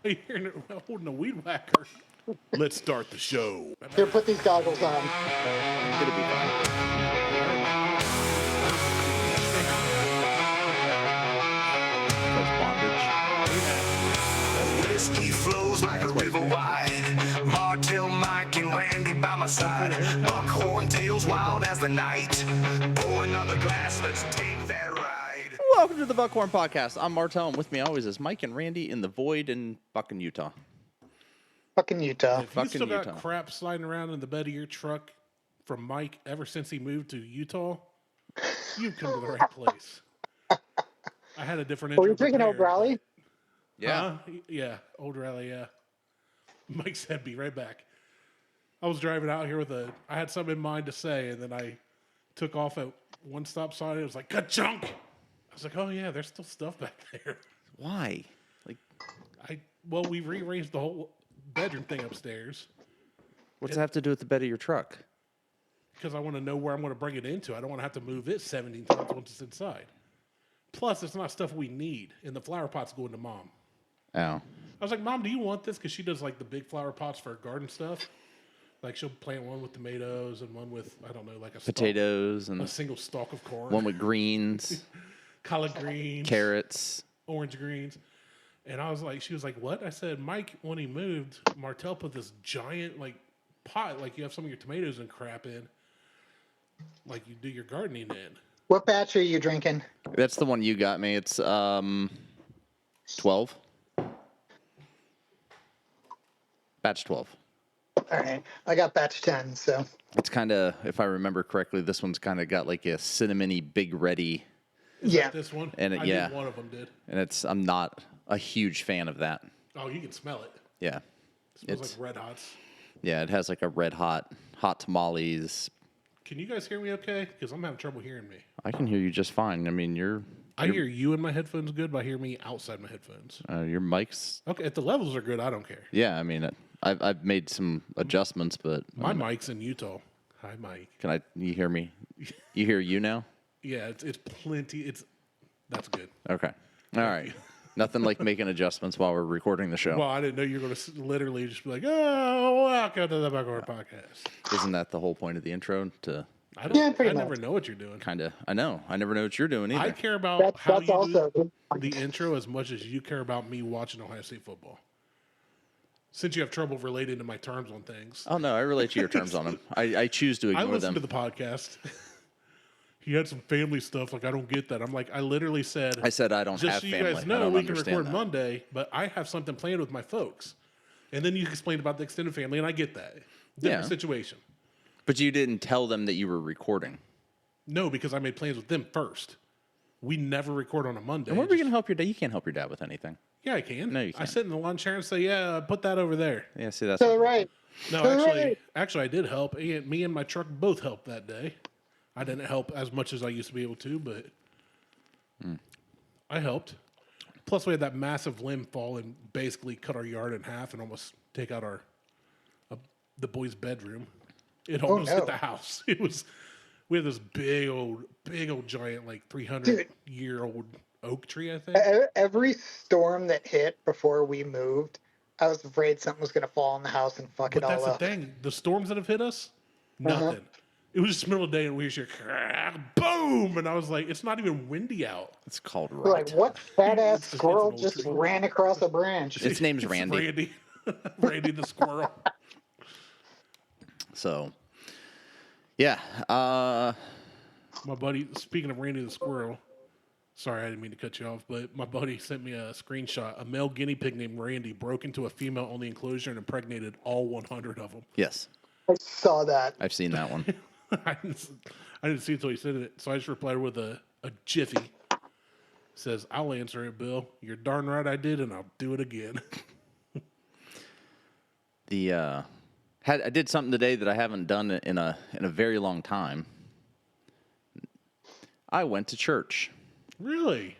You're holding a weed whacker. Let's start the show. Here, put these goggles on. It'll be fine. Whiskey flows like a river wide. Martelle, Mike, and Randy by my side. Buckhorn tails wild as the night. Pour another glass, let's take that ride. Welcome to the Buckhorn Podcast. I'm Martelle, and with me always is Mike and Randy in the void in Buckin, Utah. Fucking Utah. If you Fucking still got Utah. crap sliding around in the bed of your truck from Mike ever since he moved to Utah, you've come to the right place. I had a different intro. Were you drinking Old prepared, Raleigh? Yeah. Yeah, Old Raleigh, yeah. Mike said, be right back. I was driving out here I had something in mind to say, and then I took off at one stop sign, and it was like, ka-chunk! I was like, oh yeah, there's still stuff back there. Why? Like, Well, we rearranged the whole bedroom thing upstairs what's that have to do with the bed of your truck? because I want to know where I'm going to bring it into. I don't want to have to move it 17 times once it's inside. Plus, it's not stuff we need, and the flower pot's going to Mom. Oh. I was like, Mom, do you want this? Because she does like the big flower pots for garden stuff. Like she'll plant one with tomatoes and one with, I don't know, like Potatoes a and single stalk of corn. one with greens, collard greens. carrots. Orange greens. And I was like, she was like, what? I said, Mike, when he moved, Martelle put this giant like pot, like you have some of your tomatoes and crap in, like you do your gardening in. What batch are you drinking? That's the one you got me. It's 12. Batch 12. All right. I got batch 10, so. It's kind of, if I remember correctly, this one's kind of got like a cinnamony Big Ready, Yeah. This one? And I yeah. did, one of them did. and I'm not a huge fan of that. Oh, you can smell it. Yeah. It smells It's- like red hots. Yeah, it has like a red hot tamales. Can you guys hear me okay? Because I'm having trouble hearing me. I can hear you just fine. I mean, I hear you in my headphones good, but I hear me outside my headphones. your mic's, Okay, if the levels are good, I don't care. yeah, I mean, I've made some adjustments, but My mic's in Utah. Hi, Mike. you hear me? You hear you now? Yeah, it's plenty. That's good. Okay. All right. Nothing like making adjustments while we're recording the show. Well, I didn't know you were going to literally just be like, oh, welcome to the Buckhorn Podcast. Isn't that the whole point of the intro? To Yeah, pretty I never much. know what you're doing. kind of, I know. I never know what you're doing either. I care about That's, how that's you also do the intro as much as you care about me watching Ohio State football. Since you have trouble relating to my terms on things. Oh, no, I relate to your terms on them. I choose to I ignore listened them. to the podcast. He had some family stuff. Like, I don't get that. I'm like, I literally said, I said I don't just have so family. you guys I know, don't we can understand record that. Monday, but I have something planned with my folks. And then you explained about the extended family, and I get that. Different Yeah. situation. But you didn't tell them that you were recording. No, because I made plans with them first. We never record on a Monday. And what are we going to help your dad? You can't help your dad with anything. Yeah, I can. No, you I can't. sit in the lawn chair and say, yeah, put that over there. Yeah, see, that's so right. No, Hooray! actually, I did help. And me and my truck both helped that day. I didn't help as much as I used to be able to, but I helped. Plus, we had that massive limb fall and basically cut our yard in half and almost take out the boys' bedroom. It almost hit no. the house. We had this big old giant, like 300-year-old oak tree, I think. Every storm that hit before we moved, I was afraid something was going to fall in the house and fuck But it that's all the up. thing. The storms that have hit us, nothing. It was just middle of the day and we hear boom, and I was like, it's not even windy out. it's called We're right. like, what fat ass It's an squirrel old just tree. ran across a branch? Its name's It's Randy. Randy. Randy the squirrel. So, yeah. My buddy, speaking of Randy the squirrel, sorry, I didn't mean to cut you off, but my buddy sent me a screenshot. A male guinea pig named Randy broke into a female on the enclosure and impregnated all 100 of them. Yes, I saw that. I've seen that one. I didn't see it until he said it, so I just replied with a jiffy. Says, I'll answer it, Bill. You're darn right I did, and I'll do it again. I did something today that I haven't done in a very long time. I went to church. Really?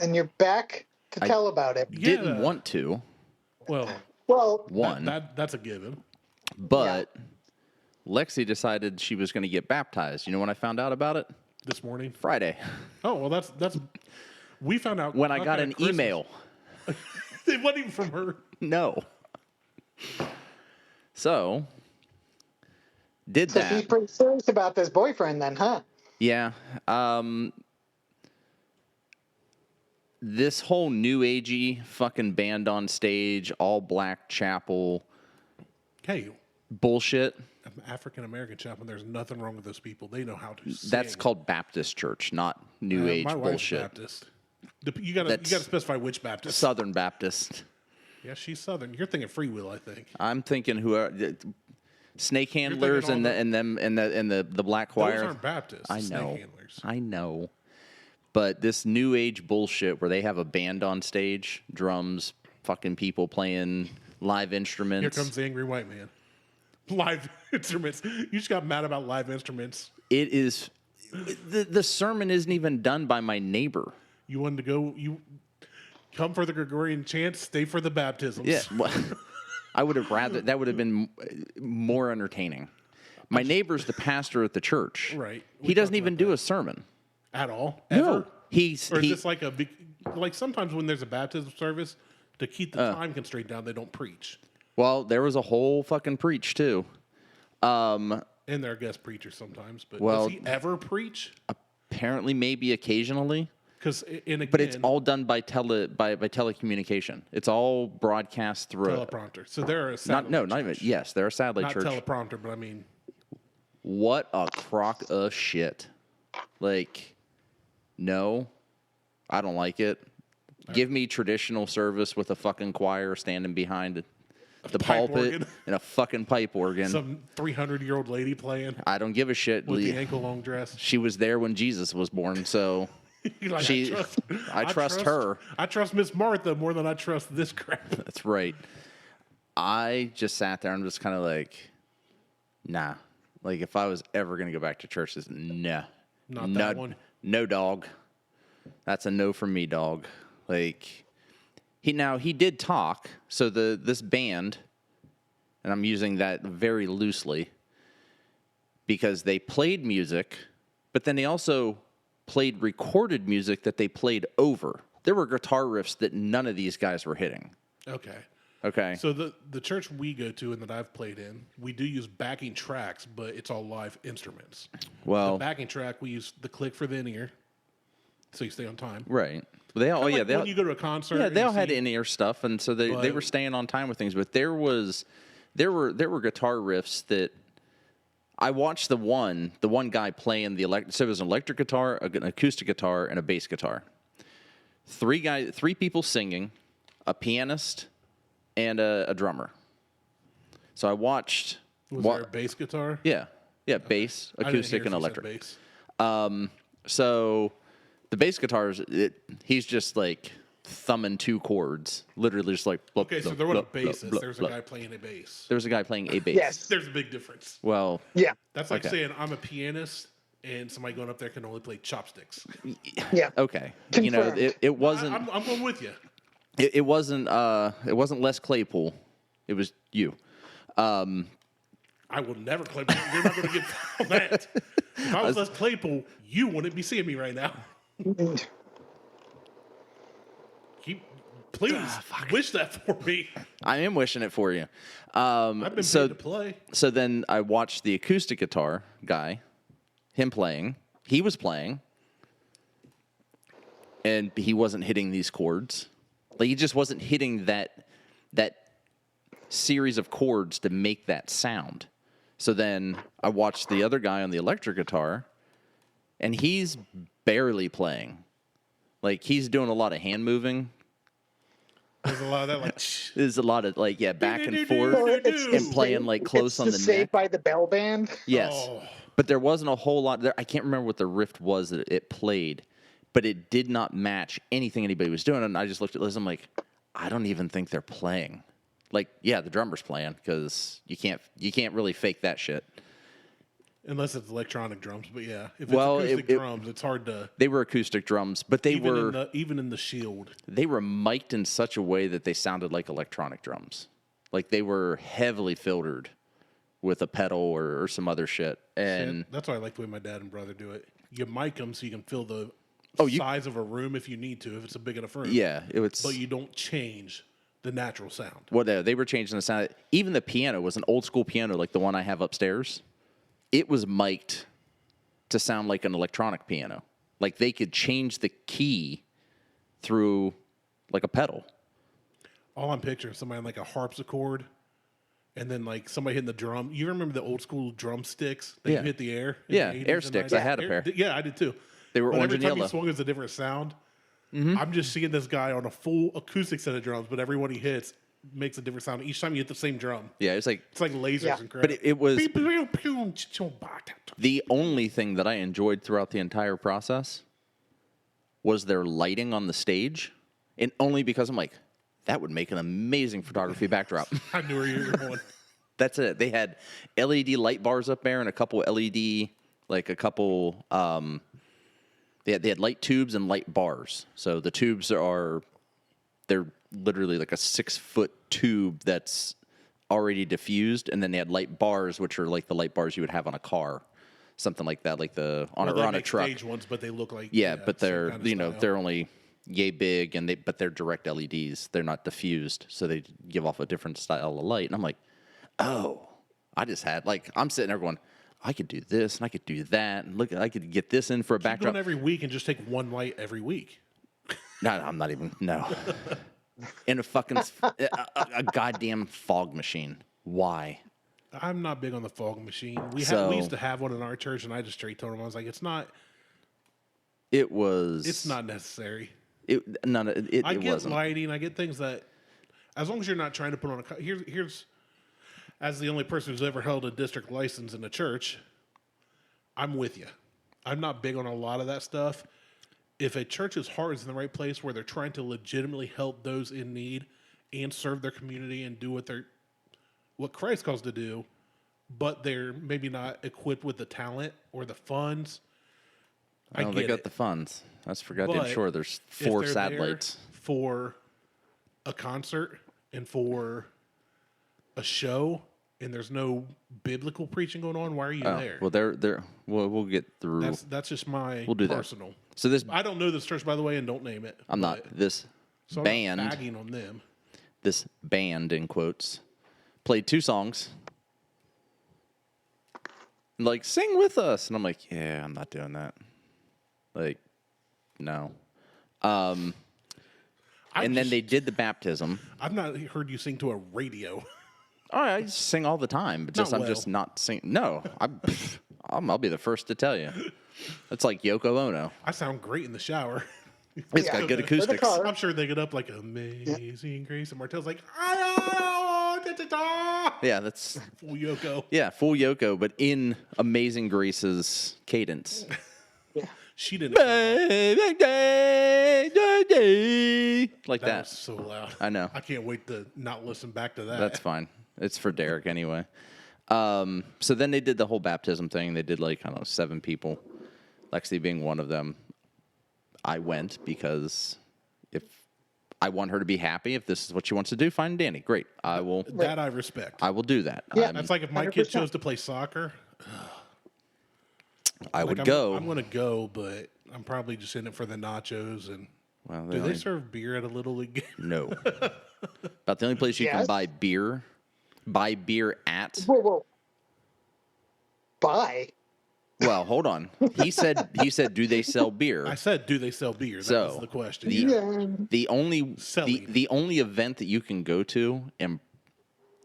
And you're back to tell about it. Yeah. Didn't want to. Well, Well, One, that's a given. but Lexi decided she was going to get baptized. You know when I found out about it? This morning. Friday. Oh, well, that's we found out When I okay, got an Christmas. email. It wasn't even from her. No. So, did So that. she's pretty serious about this boyfriend then, huh? Yeah. This whole new agey fucking band on stage, all black chapel Hey, bullshit. African American chapel. There's nothing wrong with those people. They know how to sing. That's called Baptist church, not new age my wife's bullshit. Baptist. You gotta specify which Baptist. Southern Baptist. Yeah, she's Southern. You're thinking Free Will, I think. I'm thinking snake handlers and the black choir. Those aren't Baptists. I know. Snake handlers. I know. But this new age bullshit where they have a band on stage, drums, fucking people playing live instruments. Here comes the angry white man. Live instruments. You just got mad about live instruments. It is. The sermon isn't even done by my neighbor. You wanted to go. You come for the Gregorian chants. Stay for the baptisms. Yeah. Well, I would have rather. That would have been more entertaining. My neighbor's the pastor at the church. Right. He doesn't even do a sermon. At all. No. Ever? Or is this like like sometimes when there's a baptism service, to keep the time constraint down, they don't preach. Well, there was a whole fucking preach too. And they're guest preachers sometimes, but Well- does he ever preach? Apparently, maybe occasionally. Because But it's all done by telecommunication. It's all broadcast through teleprompter. So they're a not satellite even. church. Yes, they're a satellite Not church. teleprompter, but I mean, What a crock of shit! Like, no, I don't like it. Give me traditional service with a fucking choir standing behind the pipe pulpit organ. and a fucking pipe organ. some 300-year-old lady playing I don't give a shit. with the ankle long dress. She was there when Jesus was born, so You're like, She- I trust her. I trust Miss Martha more than I trust this crap. that's right. I just sat there and was kind of like, nah. Like, if I was ever going to go back to church, nah. Not that one. No, dog. That's a no from me, dog. Like, he did talk. So this band, and I'm using that very loosely, because they played music, but then they also played recorded music that they played over. There were guitar riffs that none of these guys were hitting. Okay. Okay. So the church we go to and that I've played in, we do use backing tracks, but it's all live instruments. Well, The backing track, we use the click for the in-ear, so you stay on time. right. They all, Like they all, when you go to a concert, yeah, and they you all had see- in-ear stuff, and so they But- were staying on time with things. But there were guitar riffs that I watched the one guy playing so it was an electric guitar, an acoustic guitar, and a bass guitar. Three people singing, a pianist, and a drummer. So I watched. Was there a bass guitar? Yeah, bass, I didn't acoustic, hear and if you said electric. bass. So the bass guitars, he's just like thumbing two chords, literally just like. Blub, Okay, so blub, there wasn't a blub, blub, bassist. blub, There's a blub. guy playing a bass. There was a guy playing a bass. Yes. There's a big difference. Well, Yeah. That's like Okay. saying I'm a pianist and somebody going up there can only play chopsticks. Yeah. okay. Confirmed. It wasn't. I'm going with you. It wasn't. It wasn't Les Claypool. It was you. I will never claim. You're not going to get on that. If I was Les Claypool, you wouldn't be seeing me right now. Please wish that for me. I am wishing it for you. I've been paid to play. So then I watched the acoustic guitar guy, him playing. He was playing, and he wasn't hitting these chords. Like, he just wasn't hitting that series of chords to make that sound. So then I watched the other guy on the electric guitar, and he's barely playing. Like, he's doing a lot of hand moving. There's a lot of that, like, There's a lot of, like, yeah, back and forth. So it's the And playing, like, close it's on the Saved neck. by the Bell Band. Yes. Oh. But there wasn't a whole lot there. I can't remember what the riff was that it played, but it did not match anything anybody was doing. And I just looked at Liz. I'm like, I don't even think they're playing. Like, yeah, the drummer's playing because you can't really fake that shit. unless it's electronic drums. But yeah, if it's Well, acoustic drums, it's hard to. They were acoustic drums, but they were even in the Shield. they were mic'd in such a way that they sounded like electronic drums. Like, they were heavily filtered with a pedal or some other shit. And That's why I like the way my dad and brother do it. You mic them so you can fill the Oh, you- size of a room if you need to, if it's a big enough room. yeah, it was. But you don't change the natural sound. Well, they were changing the sound. Even the piano was an old school piano, like the one I have upstairs. It was mic'd to sound like an electronic piano. Like they could change the key through like a pedal. All I'm picturing is somebody on like a harpsichord, and then like somebody hitting the drum. You remember the old school drumsticks that Yeah. you hit the air? in Yeah, the 80s air and sticks. 90s? I had a pair. Yeah, I did too. They were But orange every and time yellow. he swung, it's a different sound. I'm just seeing this guy on a full acoustic set of drums, but every one he hits makes a different sound. Each time you hit the same drum, Yeah, it's like lasers Yeah. and crap. But it was Beep, beep, beep, beep. the only thing that I enjoyed throughout the entire process was their lighting on the stage, and only because I'm like, that would make an amazing photography backdrop. I knew where you were going. That's it. They had LED light bars up there and a couple LED, like a couple. They had light tubes and light bars. So the tubes they're literally like a 6-foot tube that's already diffused, and then they had light bars, which are like the light bars you would have on a car, something like that, like on a truck. Stage ones, but they look like Yeah, but same they're kind of style. they're only yay big, but they're direct LEDs. They're not diffused, so they give off a different style of light. And I'm like, oh, I just had I'm sitting there going, I could do this and I could do that, and look, I could get this in for a Keep backdrop. doing every week and just take one light every week. No, I'm not even in a fucking a goddamn fog machine. Why? I'm not big on the fog machine. We So- used to have one in our church, and I just straight told him, I was like, it's not necessary. I get wasn't. lighting. I get things that, as long as you're not trying to put on here's, as the only person who's ever held a district license in a church, I'm with you. I'm not big on a lot of that stuff. If a church's heart is in the right place where they're trying to legitimately help those in need and serve their community and do what Christ calls to do, but they're maybe not equipped with the talent or the funds. I Oh, get they got it. the funds. That's for goddamn But sure. There's If 4 they're satellites. there for a concert and for a show, and there's no biblical preaching going on. Why are you there? Well, we'll get through. That's just my We'll do that. personal. So this, I don't know this church, by the way, and don't name it. I'm not this So I'm band. not bagging on them. This band in quotes played 2 songs. Like, sing with us, and I'm like, yeah, I'm not doing that. Like, no. And then they did the baptism. I've not heard you sing to a radio. Oh, I sing all the time, but Not I'm just well. not singing. No, I'll be the first to tell you. It's like Yoko Ono. I sound great in the shower. It's got good acoustics. car. I'm sure they get up like Amazing Grace, and Martelle's like, "Ah, da, da, da." Yeah, that's Full Yoko. full Yoko, but in Amazing Grace's cadence. Yeah. She didn't. Like That that. was so loud. I know. I can't wait to not listen back to that. That's fine. It's for Derek anyway. So then they did the whole baptism thing. They did 7 people, Lexi being one of them. I went because if I want her to be happy, if this is what she wants to do, fine, Danny, great. I will that I respect. I will do that. Yeah. That's like if my kid 100%. chose to play soccer. I Like would go. I'm going to go, but I'm probably just in it for the nachos. And Well, do they serve beer at a little league game? No. About the only place you can Yes. buy beer at. Whoa. Bye. Well, hold on. He said, do they sell beer? I said, do they sell beer? That So, was the question. the- Yeah. The only Selling. the only event that you can go to and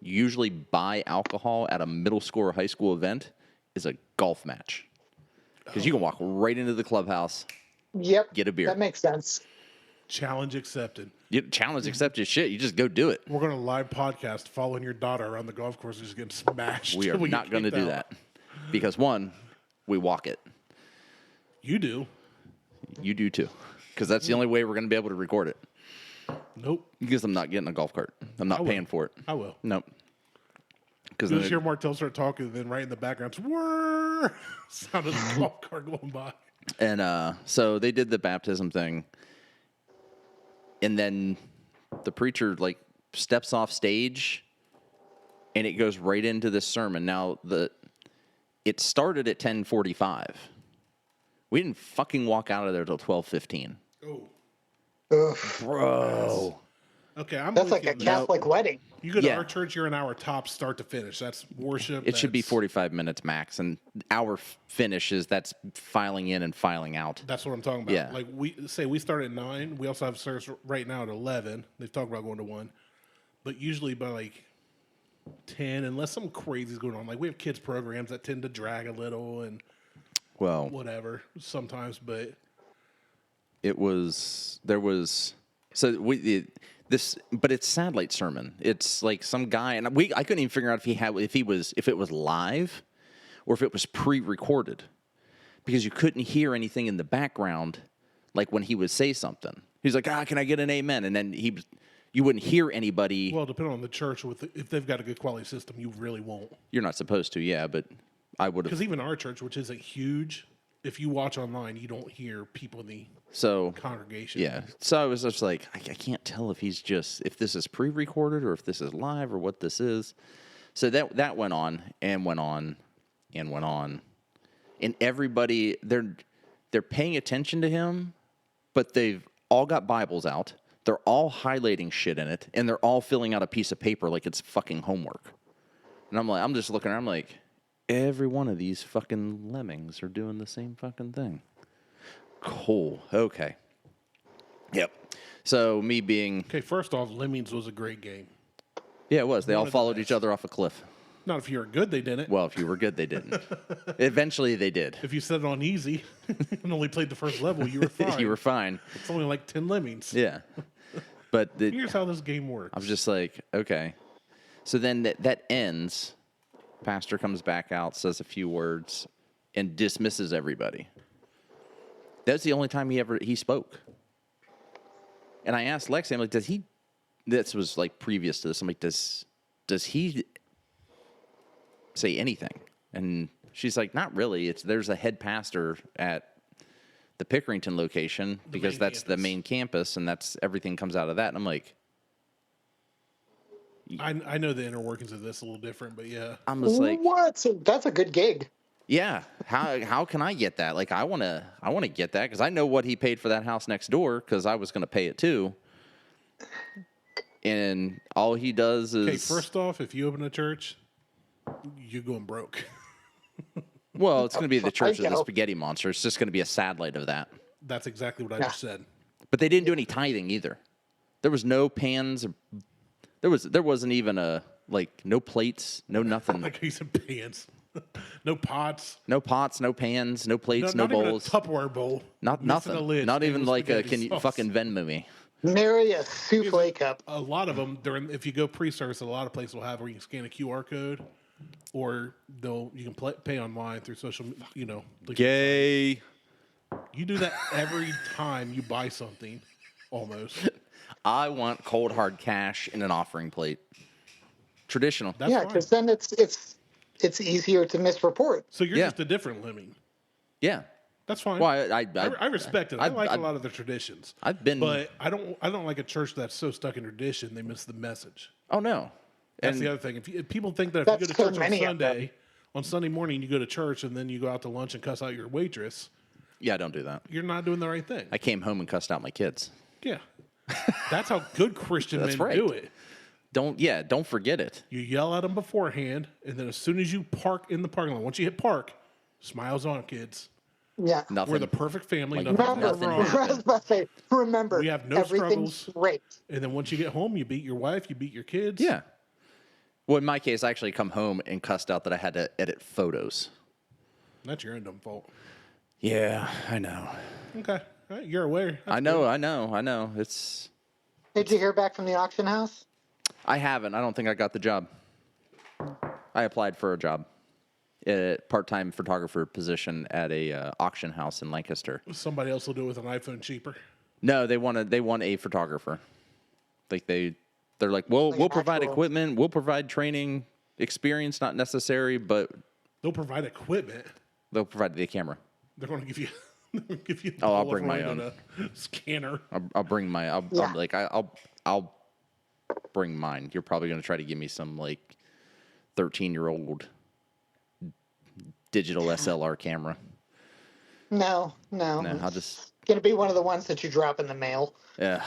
usually buy alcohol at a middle school or high school event is a golf match. Because you can walk right into the clubhouse, Yep. get a beer. That makes sense. Challenge accepted. Challenge accepted shit. You just go do it. We're going to live podcast following your daughter around the golf course and just getting smashed. We are till not get going to kicked do out. that. Because one, we walk it. You do. You do too. Because that's the only way we're going to be able to record it. Nope. Because I'm not getting a golf cart. I'm not will. paying for it. I will. Nope. Because You just hear Martell start talking, and then right in the background, whirr, sound of the golf cart going by. And so they did the baptism thing. And then the preacher steps off stage and it goes right into this sermon. Now it started at 10:45. We didn't fucking walk out of there till 12:15. Oh, Ugh. Bro. Okay, I'm That's with like you a on this. Catholic wedding. You go to Yeah. our church, you're an hour top, start to finish. That's worship. It should be that's- 45 minutes max, and our finish is that's filing in and filing out. That's what I'm talking about. Yeah. Like we start at 9. We also have service right now at 11. They've talked about going to 1, but usually by like 10, unless something crazy is going on. Like we have kids programs that tend to drag a little and Well, whatever sometimes, but but it's satellite sermon. It's like some guy, and I couldn't even figure out if it was live or if it was pre-recorded, because you couldn't hear anything in the background, like when he would say something. He's like, can I get an amen? And then you wouldn't hear anybody. well, depending on the church, if they've got a good quality system, you really won't. You're not supposed to, yeah, but I would Because have. even our church, which isn't huge, if you watch online, you don't hear people in the So congregation. yeah, so I was just like, I can't tell if if this is pre-recorded or if this is live or what this is. So that went on and went on and went on, and everybody they're paying attention to him, but they've all got Bibles out. They're all highlighting shit in it, and they're all filling out a piece of paper like it's fucking homework. And I'm just looking around, I'm like, every one of these fucking lemmings are doing the same fucking thing. Cool. Okay. Yep. So me being... Okay, first off, Lemmings was a great game. Yeah, it was. They all of the followed best. each other off a cliff. Not if you were good, they didn't. Well, if you were good, they didn't. Eventually, they did. If you set it on easy and only played the first level, you were fine. You were fine. It's only like 10 Lemmings. Yeah. But Here's how this game works. I was just like, okay. So then that ends. Pastor comes back out, says a few words, and dismisses everybody. That's the only time he spoke. And I asked Lexi, I'm like, does he? This was like previous to this. I'm like, does he say anything? And she's like, not really. There's a head pastor at the Pickerington location because main that's the campus. main campus, and that's everything comes out of that. And I'm like, I know the inner workings of this a little different, but yeah. I'm just like, What? So that's a good gig. yeah. How can I get that? Like, I wanna get that because I know what he paid for that house next door because I was gonna pay it too. And all he does is Okay, first off, if you open a church, you're going broke. well, it's gonna be the Church of the know. Spaghetti Monster. It's just gonna be a satellite of that. That's exactly what I just said. But they didn't do any tithing either. There was no pans. There wasn't even no plates, no nothing. Like he's in pants. No pots. No pots, no pans, no plates, no not even a bowls. Tupperware bowl. Not Missing nothing. a lid, Not even with like a spaghetti sauce. fucking Venmo me. Marry a souffle cup. A lot of them if you go pre-service, a lot of places will have where you can scan a QR code, or you can pay online through social. Gay. You do that every time you buy something, almost. I want cold hard cash in an offering plate. Traditional. That's Yeah, fine. because then it's easier to misreport. So you're Yeah. just a different lemming. Yeah. That's fine. Well, I respect it. I like I- a lot of the traditions. I've been. But I don't like a church that's so stuck in tradition they miss the message. Oh no. That's And the other thing. If people think that if That's you go to so church on many of them. Sunday, on Sunday morning you go to church and then you go out to lunch and cuss out your waitress, yeah, I don't do that. you're not doing the right thing. I came home and cussed out my kids. Yeah. That's how good Christian That's men right. do it. Don't forget it. You yell at them beforehand, and then as soon as you park in the parking lot, once you hit park, smiles on, kids. Yeah. Nothing. We're the perfect family. Like, Nothing's Remember, ever nothing wrong. I was about to say, remember, We have no everything's struggles. great. And then once you get home, you beat your wife, you beat your kids. Yeah. Well, in my case, I actually come home and cussed out that I had to edit photos. That's your own dumb fault. Yeah, I know. Okay. All right, you're aware. I know. It's. Did you hear back from the auction house? I haven't. I don't think I got the job. I applied for a job, a part-time photographer position at a auction house in Lancaster. Somebody else will do it with an iPhone cheaper. No, they want a photographer. Like they're like, well, Like we'll an provide actual- equipment, we'll provide training, experience not necessary, but They'll provide equipment. they'll provide the camera. They're going to give you. Give you. Oh, I'll bring my Polaroid own. and a scanner. I'll bring my. Yeah. I'll bring mine. You're probably gonna try to give me some like 13-year-old digital SLR camera. No. No, I'll just. Gonna be one of the ones that you drop in the mail. Yeah.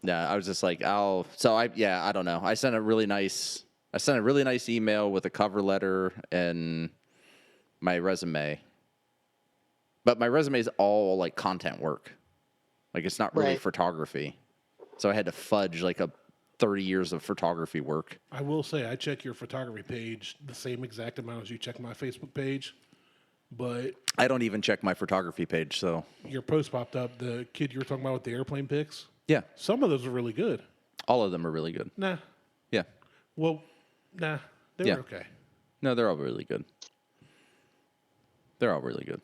Yeah, I was just like, I don't know. I sent a really nice email with a cover letter and my resume. But my resume is all like content work. Like it's not really photography. So I had to fudge like 30 years of photography work. I will say I check your photography page the same exact amount as you check my Facebook page, but I don't even check my photography page, so. Your post popped up, the kid you were talking about with the airplane pics. Yeah. Some of those are really good. All of them are really good. Nah. Yeah. Well, nah, they were okay. No, they're all really good. They're all really good.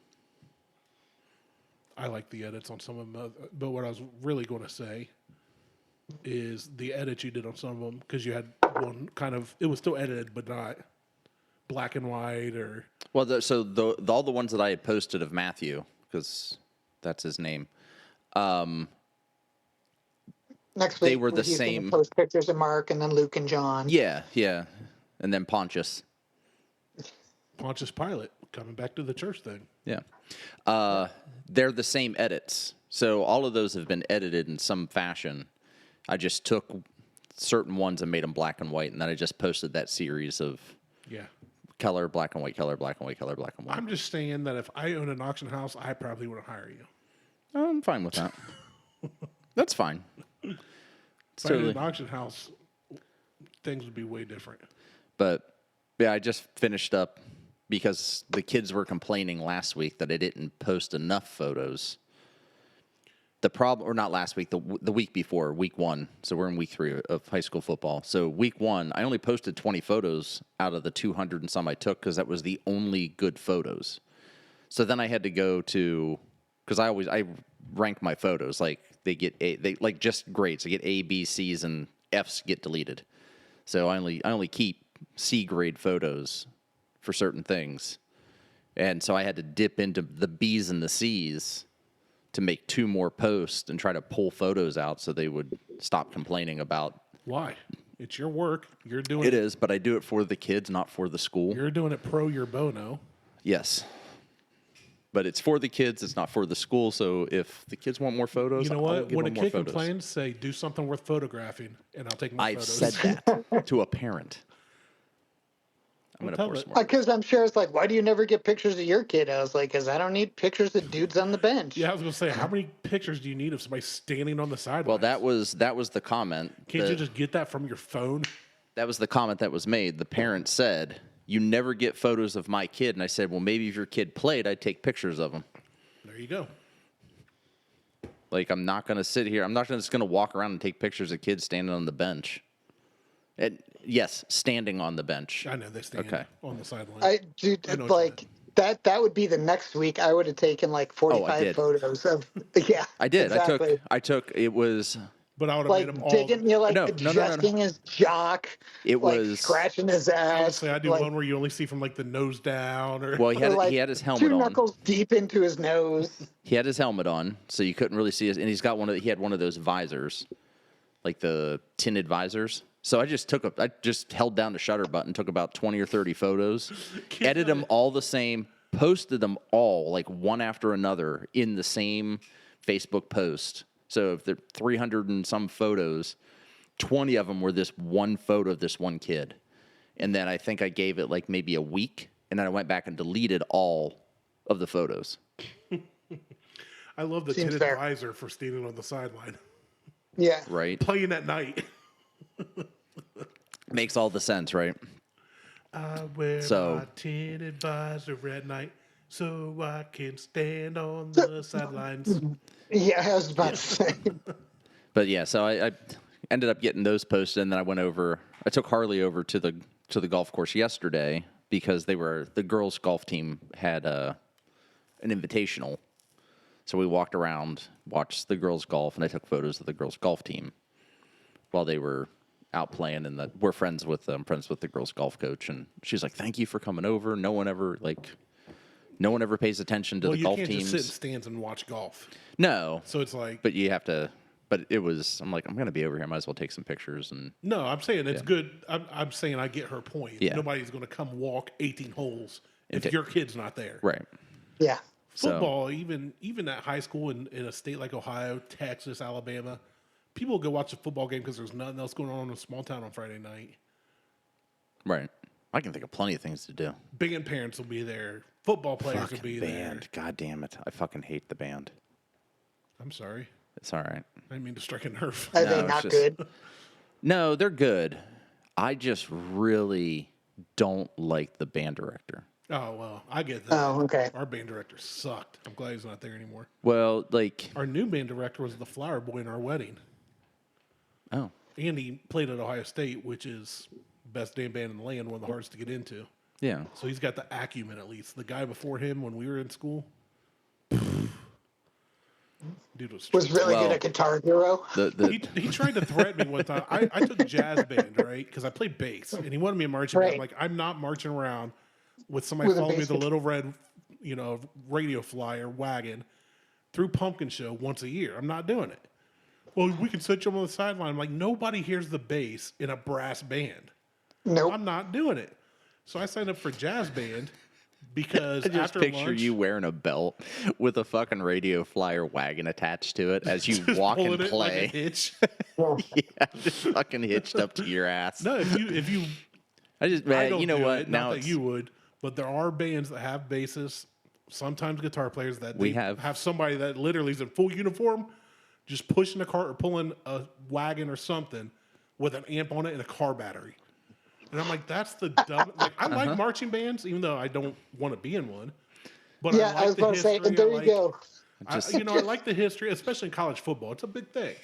I like the edits on some of them, but what I was really going to say is the edits you did on some of them, because you had one kind of, it was still edited, but not black and white or. Well, all the ones that I had posted of Matthew, because that's his name. Next week, they were the he's gonna same. Post pictures of Mark and then Luke and John. Yeah, and then Pontius. Pontius Pilate coming back to the church thing. Yeah, they're the same edits. So all of those have been edited in some fashion. I just took certain ones and made them black and white, and then I just posted that series of color, black and white, color, black and white, color, black and white. I'm just saying that if I owned an auction house, I probably wouldn't hire you. I'm fine with that. That's fine. If I owned an auction house, things would be way different. But yeah, I just finished up because the kids were complaining last week that I didn't post enough photos. The problem, or not last week, the week before, week 1. So we're in week 3 of high school football. So week 1, I only posted 20 photos out of the 200 and some I took because that was the only good photos. So then I had to go to, because I rank my photos like they like just grades. I get A, B, C's, and F's get deleted. So I only keep C grade photos for certain things, and so I had to dip into the B's and the C's to make 2 more posts and try to pull photos out so they would stop complaining about. Why? It's your work. You're doing it. Is, but I do it for the kids, not for the school. You're doing it pro your bono. Yes. But it's for the kids. It's not for the school. So if the kids want more photos, you know what? I'll give when a them more kid photos. complains, say, do something worth photographing, and I'll take my I've photos. said that to a parent. I'm going to post more. Because I'm sure it's like, why do you never get pictures of your kid? I was like, because I don't need pictures of dudes on the bench. Yeah, I was going to say, how many pictures do you need of somebody standing on the sidelines? Well, that was the comment. Can't you just get that from your phone? That was the comment that was made. The parent said, you never get photos of my kid. And I said, well, maybe if your kid played, I'd take pictures of him. There you go. Like, I'm not going to sit here. I'm not just going to walk around and take pictures of kids standing on the bench. And yes, standing on the bench. I know they stand on the sideline. That would be the next week. I would have taken like 45 photos of. Yeah, I did. Exactly. I took. It was. But I would have made them all. Didn't you adjusting his jock? It was scratching his ass. Honestly, I do one where you only see from like the nose down, or well, he had his helmet 2 on. knuckles deep into his nose. He had his helmet on, so you couldn't really see his. And he had one of those visors, like the tinted visors. So I just held down the shutter button, took about 20 or 30 photos, edited them all the same, posted them all like one after another in the same Facebook post. So if there are 300 and some photos, 20 of them were this one photo of this one kid. And then I think I gave it like maybe a week, and then I went back and deleted all of the photos. I love the tinted visor for standing on the sideline. Yeah. Right. Playing at night. Makes all the sense, right? I wear my tinted visor at night so I can stand on the sidelines. Yeah, I was about to say. But yeah, so I ended up getting those posted, and then I took Harley over to the golf course yesterday because the girls' golf team had an invitational. So we walked around, watched the girls golf, and I took photos of the girls' golf team while they were out playing. And we're friends with the girls' golf coach, and she's like, "Thank you for coming over." No one ever pays attention to the golf teams. You can't just sit in stands and watch golf. No. So it's like, but you have to. But it was. I'm like, I'm going to be over here. Might as well take some pictures. And no, I'm saying it's good. I'm saying I get her point. Yeah. Nobody's going to come walk 18 holes if your kid's not there. Right. Yeah. Football, even at high school in a state like Ohio, Texas, Alabama, people go watch a football game because there's nothing else going on in a small town on Friday night. Right. I can think of plenty of things to do. Band parents will be there. Football players will be band. there. God damn it. I fucking hate the band. I'm sorry. It's all right. I didn't mean to strike a nerve. Are No, they it's not just- good? No, they're good. I just really don't like the band director. Oh, well, I get that. Oh, okay. Our band director sucked. I'm glad he's not there anymore. Well, like, Our new band director was the flower boy in our wedding. oh, And he played at Ohio State, which is best damn band in the land, one of the hardest to get into. yeah. So he's got the acumen at least. The guy before him when we were in school, dude was Really Well, good at Guitar Hero. he tried to threaten me one time. I took jazz band, right? Because I played bass, and he wanted me to marching band. I'm Right. like, I'm not marching around with somebody With a following me bass the little red, radio flyer wagon through Pumpkin Show once a year. I'm not doing it. Well, we can set you on the sideline. I'm like, nobody hears the bass in a brass band. Nope. I'm not doing it. So I signed up for jazz band because I just after picture lunch, you wearing a belt with a fucking radio flyer wagon attached to it as you just walk pulling and it play. like a hitch. Yeah, just fucking hitched up to your ass. No, if you I just, I man, don't you know do what? it, Now not that it's, you would, but there are bands that have bassists, sometimes guitar players that We they have- somebody that literally is in full uniform, just pushing a cart or pulling a wagon or something with an amp on it and a car battery. And I'm like, that's the dumb. Like, I Uh-huh. like marching bands, even though I don't want to be in one. But Yeah, I, like I was the about to say, history, and there I you like- go. I like the history, especially in college football. It's a big thing.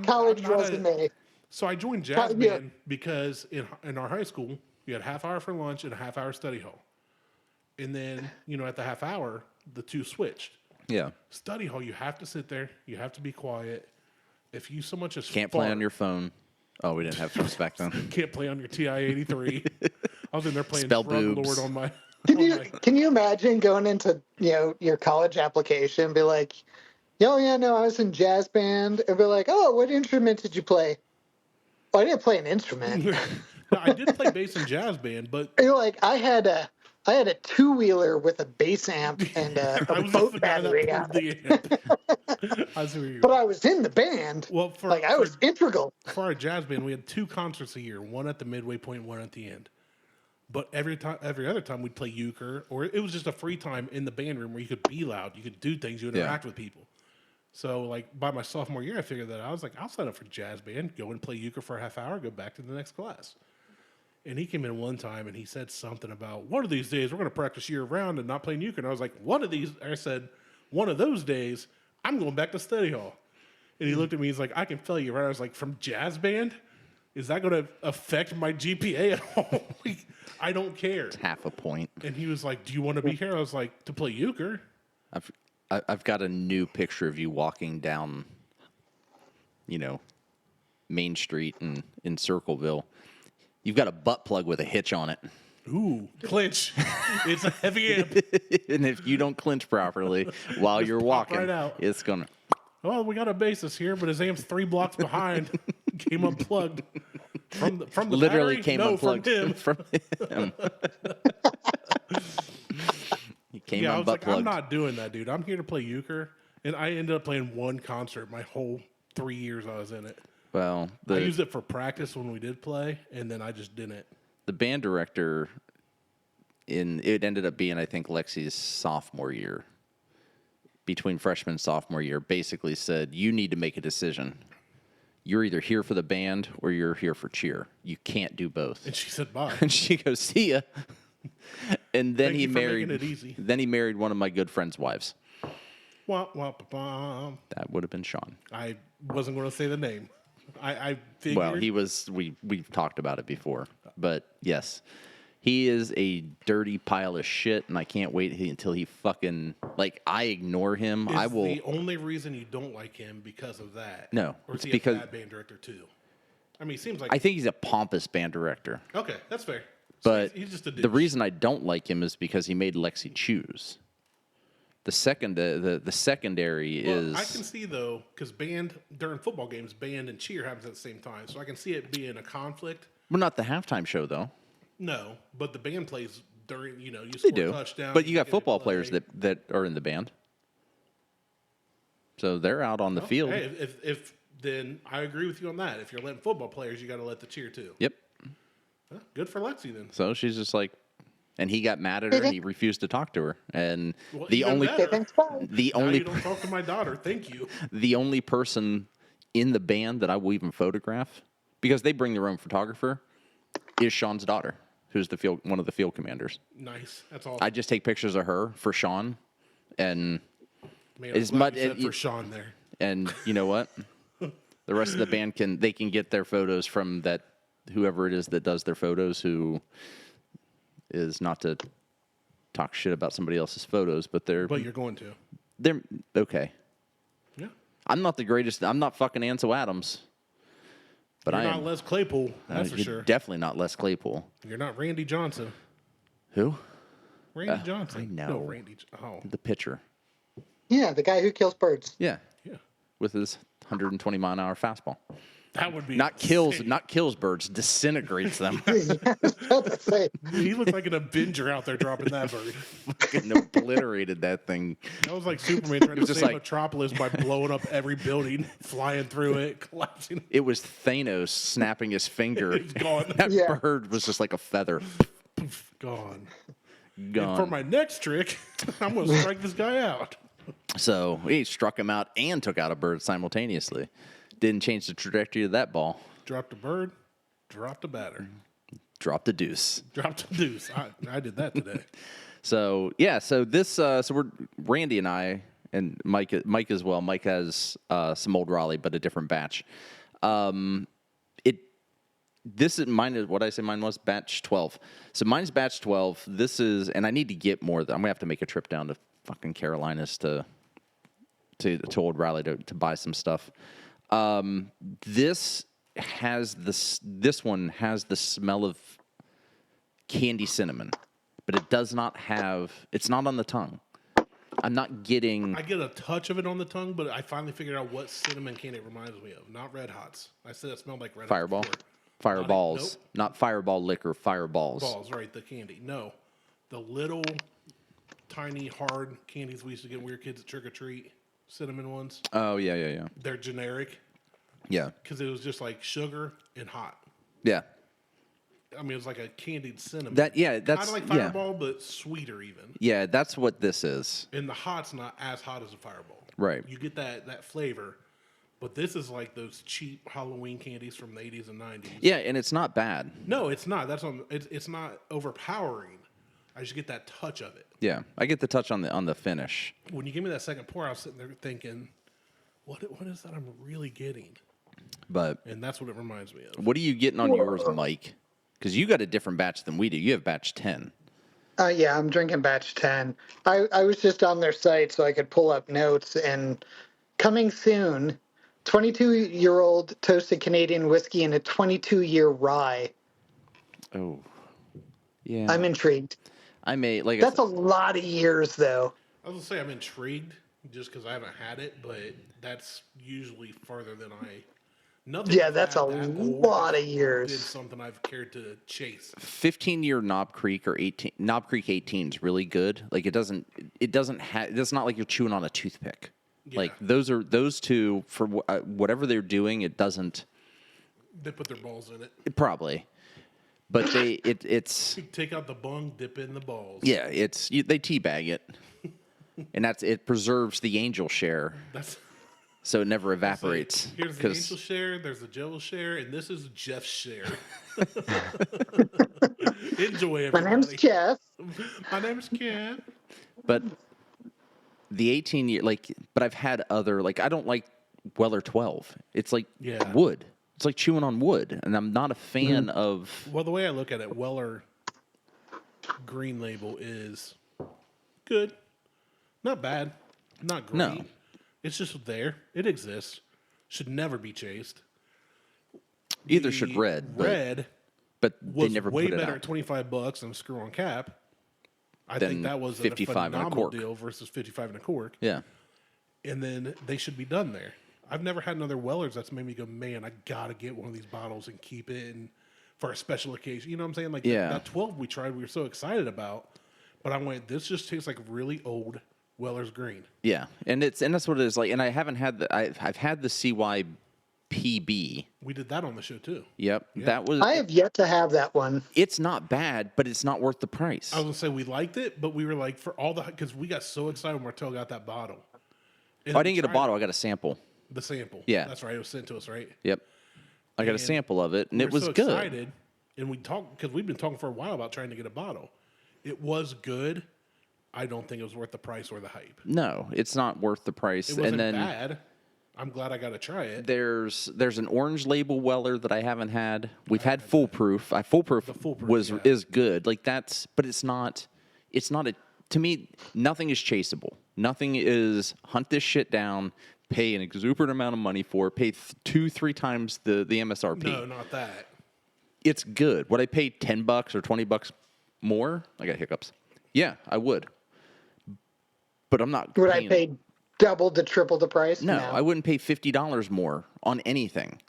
College I'm not resume. So I joined jazz Yeah. band because in our high school, you had a half hour for lunch and a half hour study hall. And then, at the half hour, the two switched. yeah. Study hall, you have to sit there. You have to be quiet. If you so much as Can't play on fart, your phone. Oh, we didn't have phones back then. can't play on your TI-83. I was in there playing Spell Drug boobs. Lord on my... Can you imagine going into your college application and be like, oh yeah, no, I was in jazz band, and be like, oh, what instrument did you play? Oh, I didn't play an instrument. No, I did play bass in jazz band, but And you're like, I had a 2-wheeler with a bass amp and I a was just boat the guy battery that on pulled it. the amp. I see where you But I was in the band. Well, I was integral. for our jazz band, we had 2 concerts a year, one at the midway point, one at the end. But every other time we'd play euchre, or it was just a free time in the band room where you could be loud, you could do things, you interact with people. So, like, by my sophomore year, I figured that out. I was like, I'll sign up for jazz band, go and play euchre for a half hour, go back to the next class. And he came in one time and he said something about, one of these days we're going to practice year round and not play euchre. And I was like, I said, one of those days, I'm going back to study hall. And he looked at me, he's like, I can fail you, right? I was like, from jazz band? Is that going to affect my GPA at all? Like, I don't care. Half a point. And he was like, do you want to be here? I was like, to play euchre? I've got a new picture of you walking down, Main Street in Circleville. You've got a butt plug with a hitch on it. Ooh, clinch. It's a heavy amp. And if you don't clinch properly while you're pop walking, right out. it's going to... Well, we got a bassist here, but his amp's 3 blocks behind. Came unplugged. From the Literally battery? came No, unplugged from him. From him. He came Yeah, I was unbutt like, plugged. I'm not doing that, dude. I'm here to play euchre. And I ended up playing one concert my whole 3 years I was in it. Well, I used it for practice when we did play, and then I just didn't. the band director it ended up being, I think, Lexi's sophomore year. Between freshman and sophomore year, basically said, you need to make a decision. You're either here for the band or you're here for cheer. You can't do both. And she said, bye. And she goes, see ya. And then Thank he you for married. making it easy. Then he married one of my good friend's wives. Wah, wah, ba, bum. That would have been Sean. I wasn't going to say the name. I figured. Well, he was. We've talked about it before, but yes, he is a dirty pile of shit, and I can't wait until he fucking I ignore him. Is I will. the only reason you don't like him because of that? No, Or is it's he because- a bad band director too? I mean, it seems like... I think he's a pompous band director. Okay, that's fair. So But he's just a the douche. reason I don't like him is because he made Lexi choose. The secondary Well, is. I can see, though, because band, during football games, band and cheer happens at the same time. So I can see it being a conflict. Well, not the halftime show though. No, but the band plays during, you They score a do, touchdown. but you got get a football play. players that are in the band, so they're out on the field. Hey, if then I agree with you on that. If you're letting football players, you got to let the cheer too. Yep. Huh, good for Lexi then. So she's just like, and he got mad at her and he refused to talk to her. And Well, the even only better. the Now only you don't talk to my daughter. Thank you. the only person in the band that I will even photograph, because they bring their own photographer, is Sean's daughter, who's one of the field commanders. Nice. That's all. I just take pictures of her for Sean, and Man, it's I'm glad mud- you said it- for Sean there. and you know what? The rest of the band can get their photos from that whoever it is that does their photos, who is not to talk shit about somebody else's photos, but But you're going to. they're okay. Yeah. I'm not the greatest. I'm not fucking Ansel Adams, but You're I not am. Les Claypool. That's for You're sure. Definitely not Les Claypool. You're not Randy Johnson. Who? Randy Johnson. I know. No, Randy. Oh, The pitcher. Yeah, the guy who kills birds. Yeah, yeah. with his 120-mile-an-hour fastball. That would be Not insane. kills birds, disintegrates them. I was about to say. He looks like an Avenger out there dropping that bird. Fucking obliterated that thing. That was like Superman trying to was just save like- Metropolis by blowing up every building, flying through it, collapsing. It was Thanos snapping his finger. It's gone. That Yeah. bird was just like a feather. Gone. Gone. And for my next trick, I'm going to strike this guy out. So he struck him out and took out a bird simultaneously. Didn't change the trajectory of that ball. Dropped a bird, dropped a batter, Dropped a deuce. dropped a deuce. I did that today. So yeah, so this so we're Randy and I and Mike as well. Mike has some Old Raleigh, but a different batch. This is mine. Is what I say mine was batch 12. So mine's batch 12. This is, and I need to get more. I'm gonna have to make a trip down to fucking Carolinas to Old Raleigh to buy some stuff. This one has the smell of candy cinnamon, but it does not have. It's not on the tongue. I'm not getting. I get a touch of it on the tongue, but I finally figured out what cinnamon candy it reminds me of. Not Red Hots. I said it smelled like Red Fireball. Hots before. Fireballs, Nope. not Fireball liquor, fireballs. Balls, right? The candy. No, the little tiny hard candies we used to get when we were kids at trick or treat, cinnamon ones. Oh yeah. They're generic Yeah. because it was just like sugar and hot. Yeah. I mean, it was like a candied cinnamon. That's kind of like yeah. Fireball, but sweeter even. Yeah, that's what this is. And the hot's not as hot as a Fireball. Right. You get that flavor, but this is like those cheap Halloween candies from the 80s and 90s. Yeah, and it's not bad. No, it's not. It's not overpowering. I just get that touch of it. Yeah, I get the touch on the finish. When you give me that second pour, I was sitting there thinking, what is that I'm really getting? But And that's what it reminds me of. what are you getting on yours, Mike? Because you got a different batch than we do. You have batch 10. Yeah, I'm drinking batch 10. I was just on their site so I could pull up notes, and coming soon, 22-year-old toasted Canadian whiskey and a 22-year rye. Oh, yeah. I'm intrigued. I may like. That's a lot of years, though. I was going to say I'm intrigued just because I haven't had it, but that's usually farther than I... Nothing Yeah, I've that's had a that old lot of did years. something I've cared to chase. 15-year Knob Creek or 18. Knob Creek 18 is really good. Like it's not like you're chewing on a toothpick. Yeah. Like those two for whatever they're doing, it doesn't. They put their balls in it. Probably, but it's Take out the bung, dip in the balls. yeah, they teabag it, and it preserves the angel share, That's... so it never evaporates. Here's the angel share, there's the Joel share, and this is Jeff's share. Enjoy, My everybody. name's Jeff. My name's Ken. But the 18-year, but I've had other, I don't like Weller 12. It's like Yeah. wood. It's like chewing on wood, and I'm not a fan of. Well, the way I look at it, Weller Green Label is good. Not bad. Not great. No. It's just there. It exists. Should never be chased. Either The should red, but they was never way put it better out. at $25 than a screw on cap. I Than think that was a 55 in a phenomenal cork. deal versus 55 in a cork. Yeah. And then they should be done there. I've never had another Weller's that's made me go, man, I gotta get one of these bottles and keep it for a special occasion. You know what I'm saying? Like Yeah. that 12 we tried, we were so excited about. But I went, this just tastes like really old Weller's Green. Yeah, and that's what it is like. And I haven't had I've had the CY PB. We did that on the show too. Yep, that was. I have yet to have that one. It's not bad, but it's not worth the price. I was gonna say we liked it, but we were like for all the because we got so excited when Martelle got that bottle. And I didn't get a bottle. I got a sample. The sample. Yeah. That's right. It was sent to us, right? Yep. I got a sample of it, and it was so good. Excited, and we talked because we've been talking for a while about trying to get a bottle. It was good. I don't think it was worth the price or the hype. No, it's not worth the price. It wasn't and then bad. I'm glad I got to try it. there's an orange label Weller that I haven't had. We've had Foolproof. Foolproof is good. Like but it's not a, to me, nothing is chaseable. Nothing is hunt this shit down, pay an exuberant amount of money for it, pay 2-3 times the MSRP. No, not that. It's good. Would I pay $10 or $20 more? I got hiccups. Yeah, I would. But I'm not. Would I pay double to triple the price? No, I wouldn't pay $50 more on anything.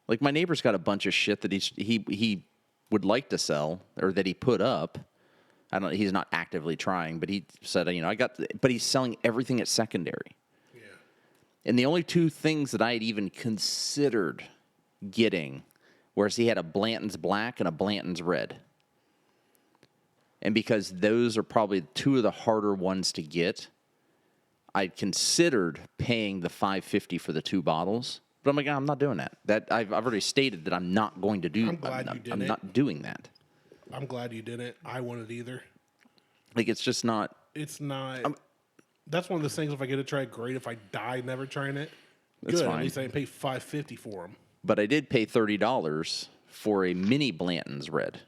Like my neighbor's got a bunch of shit that he would like to sell or that he put up. I don't. He's not actively trying, but he said, but he's selling everything at secondary. Yeah. And the only two things that I had even considered getting, whereas he had a Blanton's Black and a Blanton's Red. And because those are probably two of the harder ones to get, I considered paying the $5.50 for the 2 bottles. But I'm like, I'm not doing that. That I've already stated that I'm not going to do. I'm glad you didn't. I'm not doing that. I'm glad you didn't. I wouldn't either. Like it's just not. It's not. That's one of those things. If I get to try it, great. If I die never trying it, That's good. fine. At least I didn't pay $5.50 for them. But I did pay $30 for a mini Blanton's Red.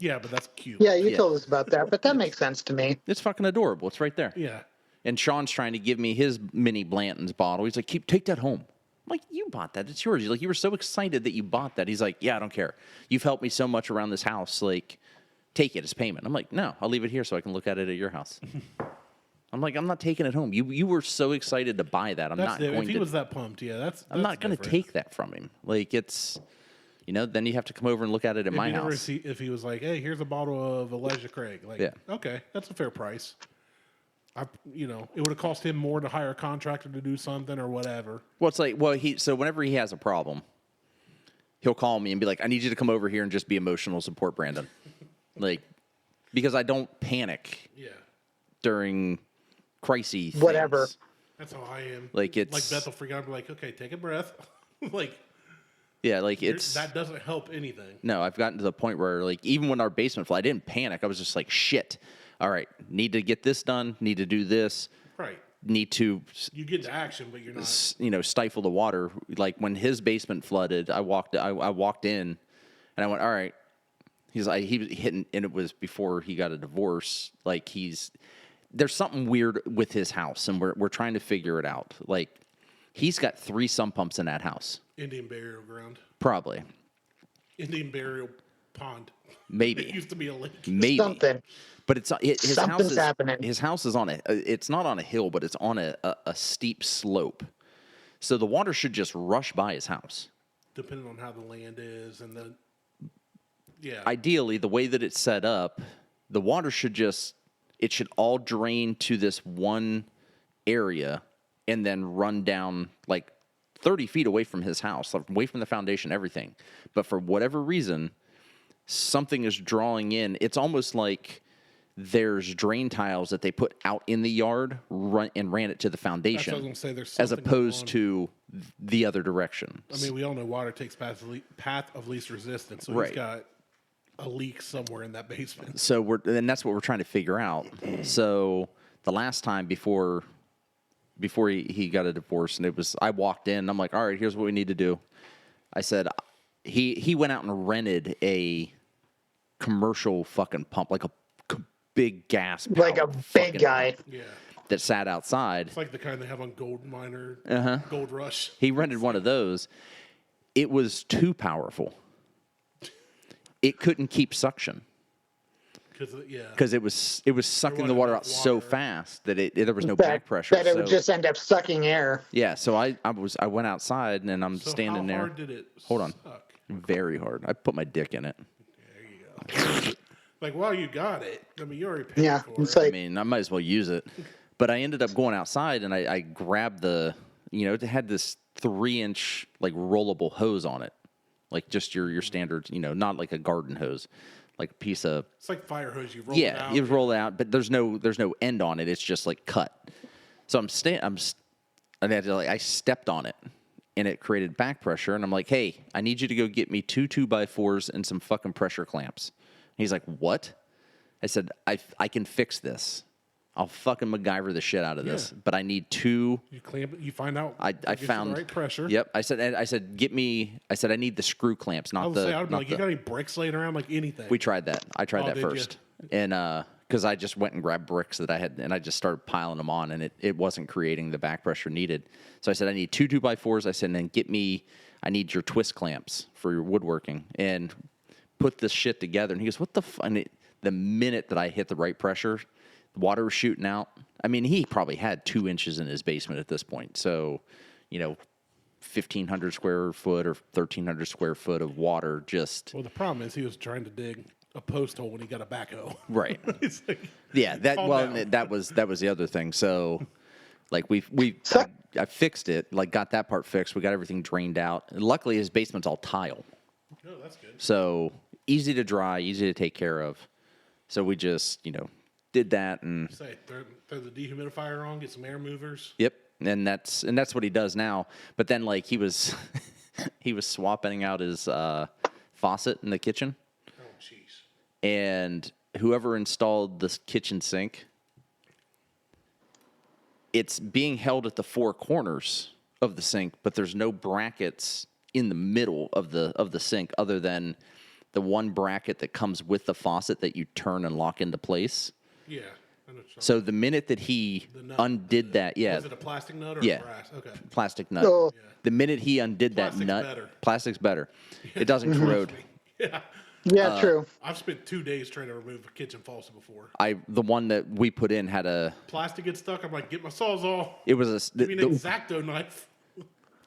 Yeah, but that's cute. Yeah, you told us about that, but that makes sense to me. It's fucking adorable. It's right there. Yeah. And Sean's trying to give me his mini Blanton's bottle. He's like, take that home. I'm like, you bought that. It's yours. You were so excited that you bought that. He's like, yeah, I don't care. You've helped me so much around this house. Like, take it as payment. I'm like, no, I'll leave it here so I can look at it at your house. I'm like, I'm not taking it home. You were so excited to buy that. If he was that pumped, I'm not going to take that from him. Like, it's, then you have to come over and look at it at my house. If he was like, hey, here's a bottle of Elijah Craig. Like, Yeah. Okay, that's a fair price. It would have cost him more to hire a contractor to do something or whatever. Well, it's like, so whenever he has a problem, he'll call me and be like, I need you to come over here and just be emotional support, Brandon. Like, because I don't panic during crises. Whatever. That's how I am. Like, it's like Beth will freak out and be like, okay, take a breath. That doesn't help anything. No, I've gotten to the point where, like, even when our basement flooded, I didn't panic. I was just like, shit. All right, need to get this done. Need to do this. Right. Need to. You get to action, but you're not. Stifle the water. Like when his basement flooded, I walked in, and I went, all right. He was hitting, and it was before he got a divorce. Like there's something weird with his house, and we're trying to figure it out. Like he's got 3 sump pumps in that house. Indian burial ground. Probably. Indian burial pond. Maybe. It used to be a lake. Maybe. Something. But his Something's house is happening. His house is it's not on a hill, but it's on a steep slope. So the water should just rush by his house. Depending on how the land is and the Ideally, the way that it's set up, the water should all drain to this one area and then run down like 30 feet away from his house, away from the foundation, everything. But for whatever reason, something is drawing in. It's almost like there's drain tiles that they put out in the yard ran it to the foundation. That's what I was gonna say, there's as something opposed going to the other direction. I mean, we all know water takes path of least resistance, so Right. he's got a leak somewhere in that basement. So that's what we're trying to figure out. So the last time before he got a divorce, and I walked in, and I'm like, all right, here's what we need to do. I said, he went out and rented a commercial fucking pump, like a big gas pump, Like a big guy. Yeah. that sat outside. It's like the kind they have on Gold Miner, Gold Rush. He rented one of those. It was too powerful. It couldn't keep suction because it was sucking the water out so fast that there was no back pressure. That it would just end up sucking air. Yeah, so I went outside and I'm standing there. How hard did it Hold on. suck? Very hard. I put my dick in it. There you go. Like, well, you got it. I mean, you already paid Yeah, for it's it. I like mean, I might as well use it. But I ended up going outside and I grabbed it had this 3-inch like rollable hose on it, like just your standard, not like a garden hose, like a piece of. It's like fire hose. You roll it out. Yeah, you roll it out, but there's no end on it. It's just like cut. So I stepped on it, and it created back pressure. And I'm like, hey, I need you to go get me 2 2x4s and some fucking pressure clamps. And he's like, what? I said, I can fix this. I'll fucking MacGyver the shit out of this, but I need 2. You clamp it. You find out. I found the right pressure. Yep. I said, I need the screw clamps, not the. I would be like, you got any bricks laying around, like anything? We tried that. I tried that did first, and because I just went and grabbed bricks that I had, and I just started piling them on, and it wasn't creating the back pressure needed. So I said, I need 2 2x4s. I said, and then I need your twist clamps for your woodworking, and put this shit together. And he goes, what the fuck? The minute that I hit the right pressure, the water was shooting out. I mean, he probably had 2 inches in his basement at this point. So, 1,500 square foot or 1,300 square foot of water just. Well, the problem is he was trying to dig a post hole when he got a backhoe. Right. It's like, yeah. That was the other thing. So, like I fixed it. Like got that part fixed. We got everything drained out. And luckily, his basement's all tile. oh, that's good. So easy to dry, easy to take care of. So we just did that and. Say throw the dehumidifier on, get some air movers. Yep. And that's what he does now. But then like he was swapping out his faucet in the kitchen. Oh, jeez. And whoever installed this kitchen sink, it's being held at the 4 corners of the sink, but there's no brackets in the middle of the sink other than the one bracket that comes with the faucet that you turn and lock into place. Yeah. So the minute that he undid that, Was it a plastic nut or a brass? Okay. Plastic nut. Oh. Yeah. The minute he undid that nut, better. Plastic's better. It doesn't corrode. Yeah. Yeah, true. I've spent 2 days trying to remove a kitchen faucet before. The one that we put in had a Plastic gets stuck. I'm like, get my Sawzall. It was Give me an X-Acto knife.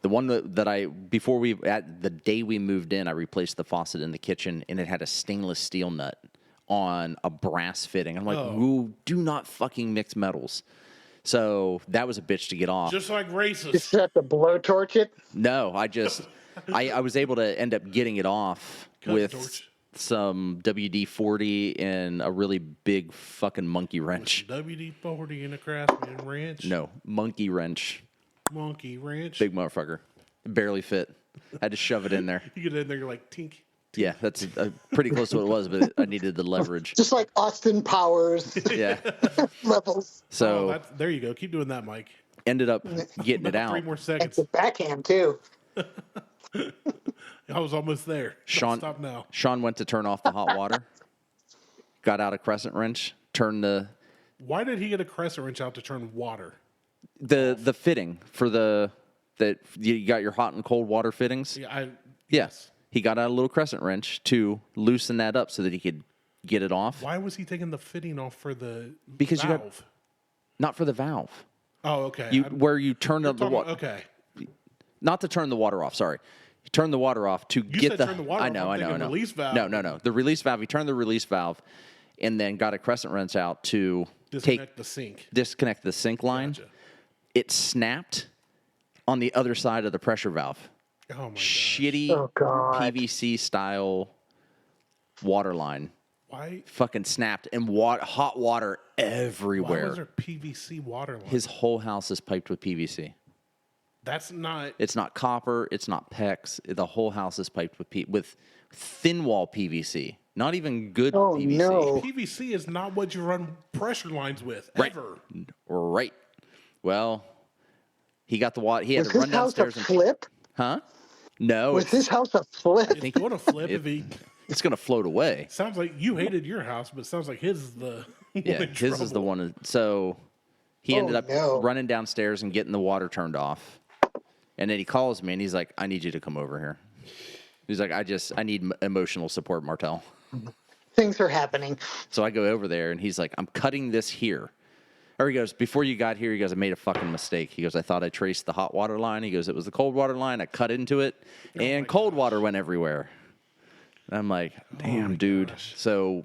the one that the day we moved in, I replaced the faucet in the kitchen, and it had a stainless steel nut on a brass fitting. I'm like, ooh, do not fucking mix metals. So that was a bitch to get off. Just like racist. Just have to blowtorch it. No, I was able to end up getting it off with torch. some WD-40 and a really big fucking monkey wrench. WD-40 in a Craftsman wrench. No, monkey wrench. Monkey wrench. Big motherfucker. Barely fit. Had to shove it in there. You get in there, you're like, tink. Yeah, that's pretty close to what it was, but I needed the leverage. Just like Austin Powers Yeah. levels. So there you go. Keep doing that, Mike. ended up getting it out. 3 more It's seconds. a backhand, too. I was almost there. Stop now. Sean went to turn off the hot water, got out a crescent wrench, turned Why did he get a crescent wrench out to turn water? the fitting for that you got your hot and cold water fittings. Yeah, Yes. He got out a little crescent wrench to loosen that up so that he could get it off. Why was he taking the fitting off for the Because valve? Not for the valve. Oh, okay. Where you turn up the water. Okay. Not to turn the water off. Sorry, you turn the water off to get said the. turn the water I off. know. I'm I know. thinking release valve. No. The release valve. He turned the release valve, and then got a crescent wrench out to Disconnect the sink. disconnect the sink line. Gotcha. It snapped on the other side of the pressure valve. Oh my god. Shitty Oh, God. PVC style water line. Why? Fucking snapped and hot water Why everywhere. was there PVC water line? His whole house is piped with PVC. That's not. It's not copper. It's not PEX. The whole house is piped with thin wall PVC. Not even good Oh, PVC. no. PVC is not what you run pressure lines with Right. ever. Right. Well, he got the water. He had Was to his run house a downstairs and. flip? Huh? No. Was his house a flip? It's going to flip if he. It's going to float away. Sounds like you hated your house, but it sounds like his is the. Yeah, one in his is the trouble. one. So he ended up no. running downstairs and getting the water turned off. And then he calls me and he's like, I need you to come over here. He's like, I need emotional support, Martelle. Things are happening. So I go over there and he's like, I'm cutting this here. Or he goes, before you got here, he goes, I made a fucking mistake. He goes, I thought I traced the hot water line. He goes, it was the cold water line. I cut into it and cold water went everywhere. And I'm like, damn, dude. gosh. So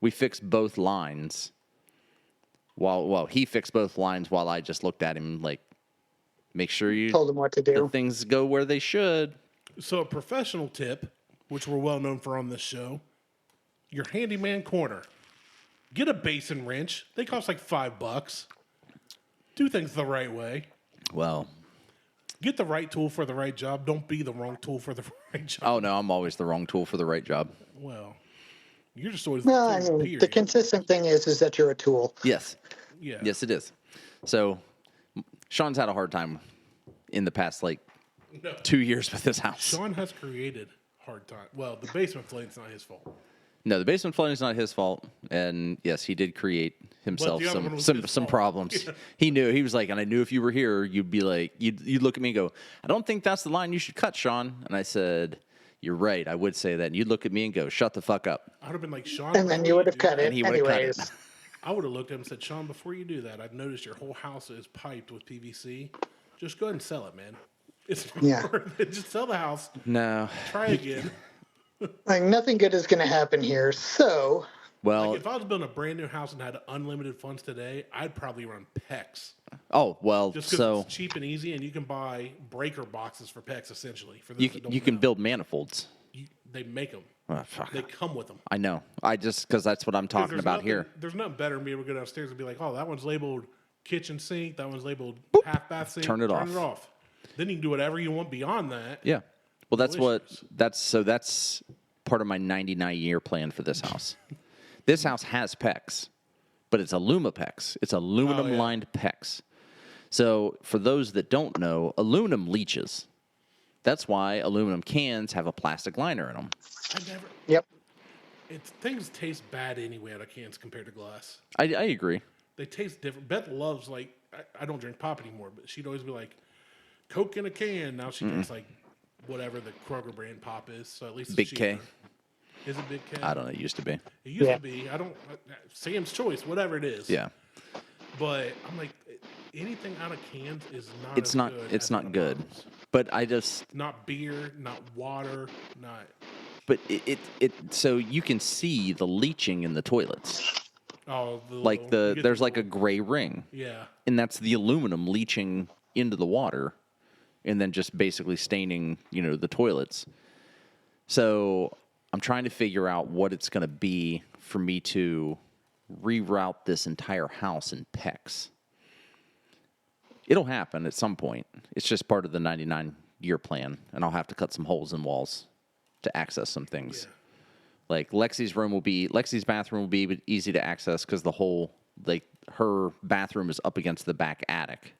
we fixed both lines. Well, he fixed both lines while I just looked at him like, Make sure you Told him what to the do. things go where they should. So a professional tip, which we're well known for on this show, your handyman corner. Get a basin wrench. They cost like $5. Do things the right way. Well, Get the right tool for the right job. Don't be the wrong tool for the right job. oh no, I'm always the wrong tool for the right job. Well, you're just always No, the I tool, mean, period. the consistent thing is that you're a tool. Yes. Yeah. Yes, it is. So, Sean's had a hard time in the past, like, No. 2 years with this house. Sean has created hard time. Well, the basement flooding's not his fault. No, the basement flooding is not his fault, and yes, he did create himself the other one was some his some fault. problems. Yeah. He knew. He was like, and I knew if you were here, you'd be like, you'd look at me and go, I don't think that's the line you should cut, Sean. And I said, you're right. I would say that. And you'd look at me and go, shut the fuck up. I would have been like, Sean. And then before you would have do cut that- it And he would've cut it. anyways. I would have looked at him and said, Sean, before you do that, I've noticed your whole house is piped with PVC. Just go ahead and sell it, man. It's not Yeah. worth it. Just sell the house. No. Try again. Like, nothing good is going to happen here. So, Well, Like, if I was building a brand new house and had unlimited funds today, I'd probably run PEX. oh, well, Just because so it's cheap and easy, and you can buy breaker boxes for PEX, essentially. For those you, that don't you can know. build manifolds. They make them. Oh, fuck. They come with them. I know. I just, because that's what I'm talking about here. There's nothing better than being able to go downstairs and be like, oh, that one's labeled kitchen sink. That one's labeled half bath sink. Turn it off. Then you can do whatever you want beyond that. Yeah. Well, that's Delicious. that's part of my 99-year plan for this house. This house has PEX, but it's Alumapex. It's aluminum lined PEX. So for those that don't know, aluminum leaches. That's why aluminum cans have a plastic liner in them. I never. yep. Things taste bad anyway out of cans compared to glass. I agree. They taste different. Beth loves like I don't drink pop anymore, but she'd always be like, Coke in a can. Now she drinks like whatever the Kroger brand pop is. So at least it's Big cheaper. K. Is it Big K? I don't know. It used to be. It used Yeah. to be. I don't. Sam's Choice, whatever it is. Yeah. But I'm like, anything out of cans is not. It's as not. Good It's as not out of good. bottles. But I just. Not beer, not water, not. But it. So you can see the leaching in the toilets. Oh, Like you get there's the like a little- gray ring. Yeah. And that's the aluminum leaching into the water and then just basically staining, the toilets. So I'm trying to figure out what it's going to be for me to reroute this entire house in PEX. It'll happen at some point. It's just part of the 99-year plan, and I'll have to cut some holes in walls to access some things. Yeah. Like Lexi's bathroom will be easy to access because her bathroom is up against the back attic,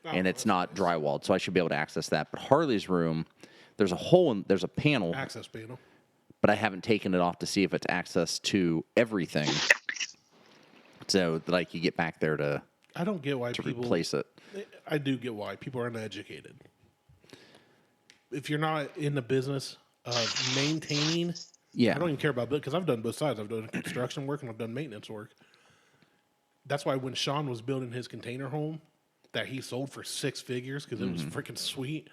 and it's not drywalled, so I should be able to access that. But Harley's room, there's a panel, Access panel. but I haven't taken it off to see if it's access to everything. So like you get back there to I don't get why people replace it. I do get why people are uneducated. If you're not in the business of maintaining, Yeah. I don't even care about it because I've done both sides. I've done construction work and I've done maintenance work. That's why when Sean was building his container home that he sold for 6 figures because it was freaking sweet.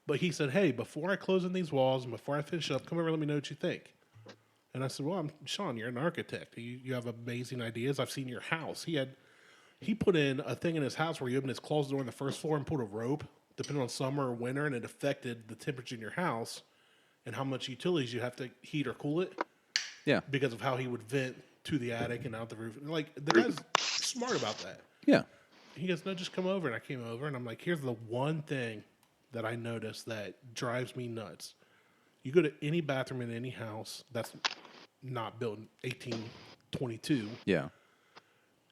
But he said, hey, before I close in these walls and before I finish up, come over and let me know what you think. And I said, well, Sean, you're an architect. You have amazing ideas. I've seen your house. He put in a thing in his house where you open his closet door on the first floor and put a rope, depending on summer or winter, and it affected the temperature in your house and how much utilities you have to heat or cool it Yeah. because of how he would vent to the attic and out the roof. Like, the guy's smart about that. Yeah. He goes, no, just come over. And I came over, and I'm like, here's the one thing that I noticed that drives me nuts. You go to any bathroom in any house that's not built in 1822, Yeah.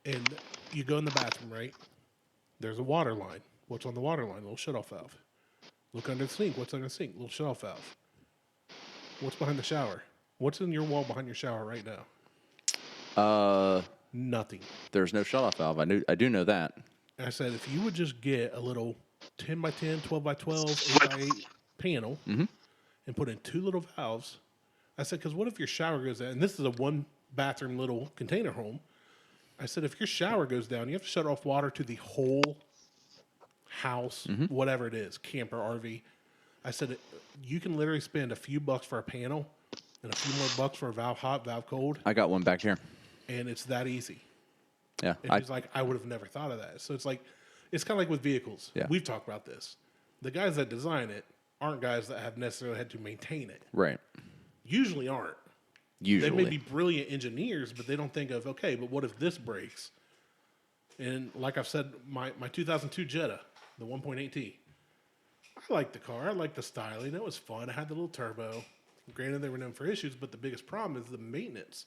and you go in the bathroom, right? There's a water line. What's on the water line? A little shutoff valve. Look under the sink. What's under the sink? Little shutoff valve. What's behind the shower? What's in your wall behind your shower right now? Nothing. There's no shutoff valve. I do know that. And I said, if you would just get a little 10 by 10, 12 by 12, 8 by 8 panel and put in 2 little valves. I said, because what if your shower goes down? And this is a 1-bathroom little container home. I said, if your shower goes down, you have to shut off water to the whole house, whatever it is, camper, RV. I said, you can literally spend a few bucks for a panel and a few more bucks for a valve hot, valve cold, I got one back here. and it's that easy. Yeah. And he's like, I would have never thought of that. So it's like, It's kind of like with vehicles. Yeah. We've talked about this. The guys that design it aren't guys that have necessarily had to maintain it. Right. Usually aren't. Usually. They may be brilliant engineers, but they don't think of, okay, but what if this breaks? And like I've said, my 2002 Jetta, the 1.8T, I liked the car. I liked the styling. It was fun. It had the little turbo. Granted, they were known for issues, but the biggest problem is the maintenance.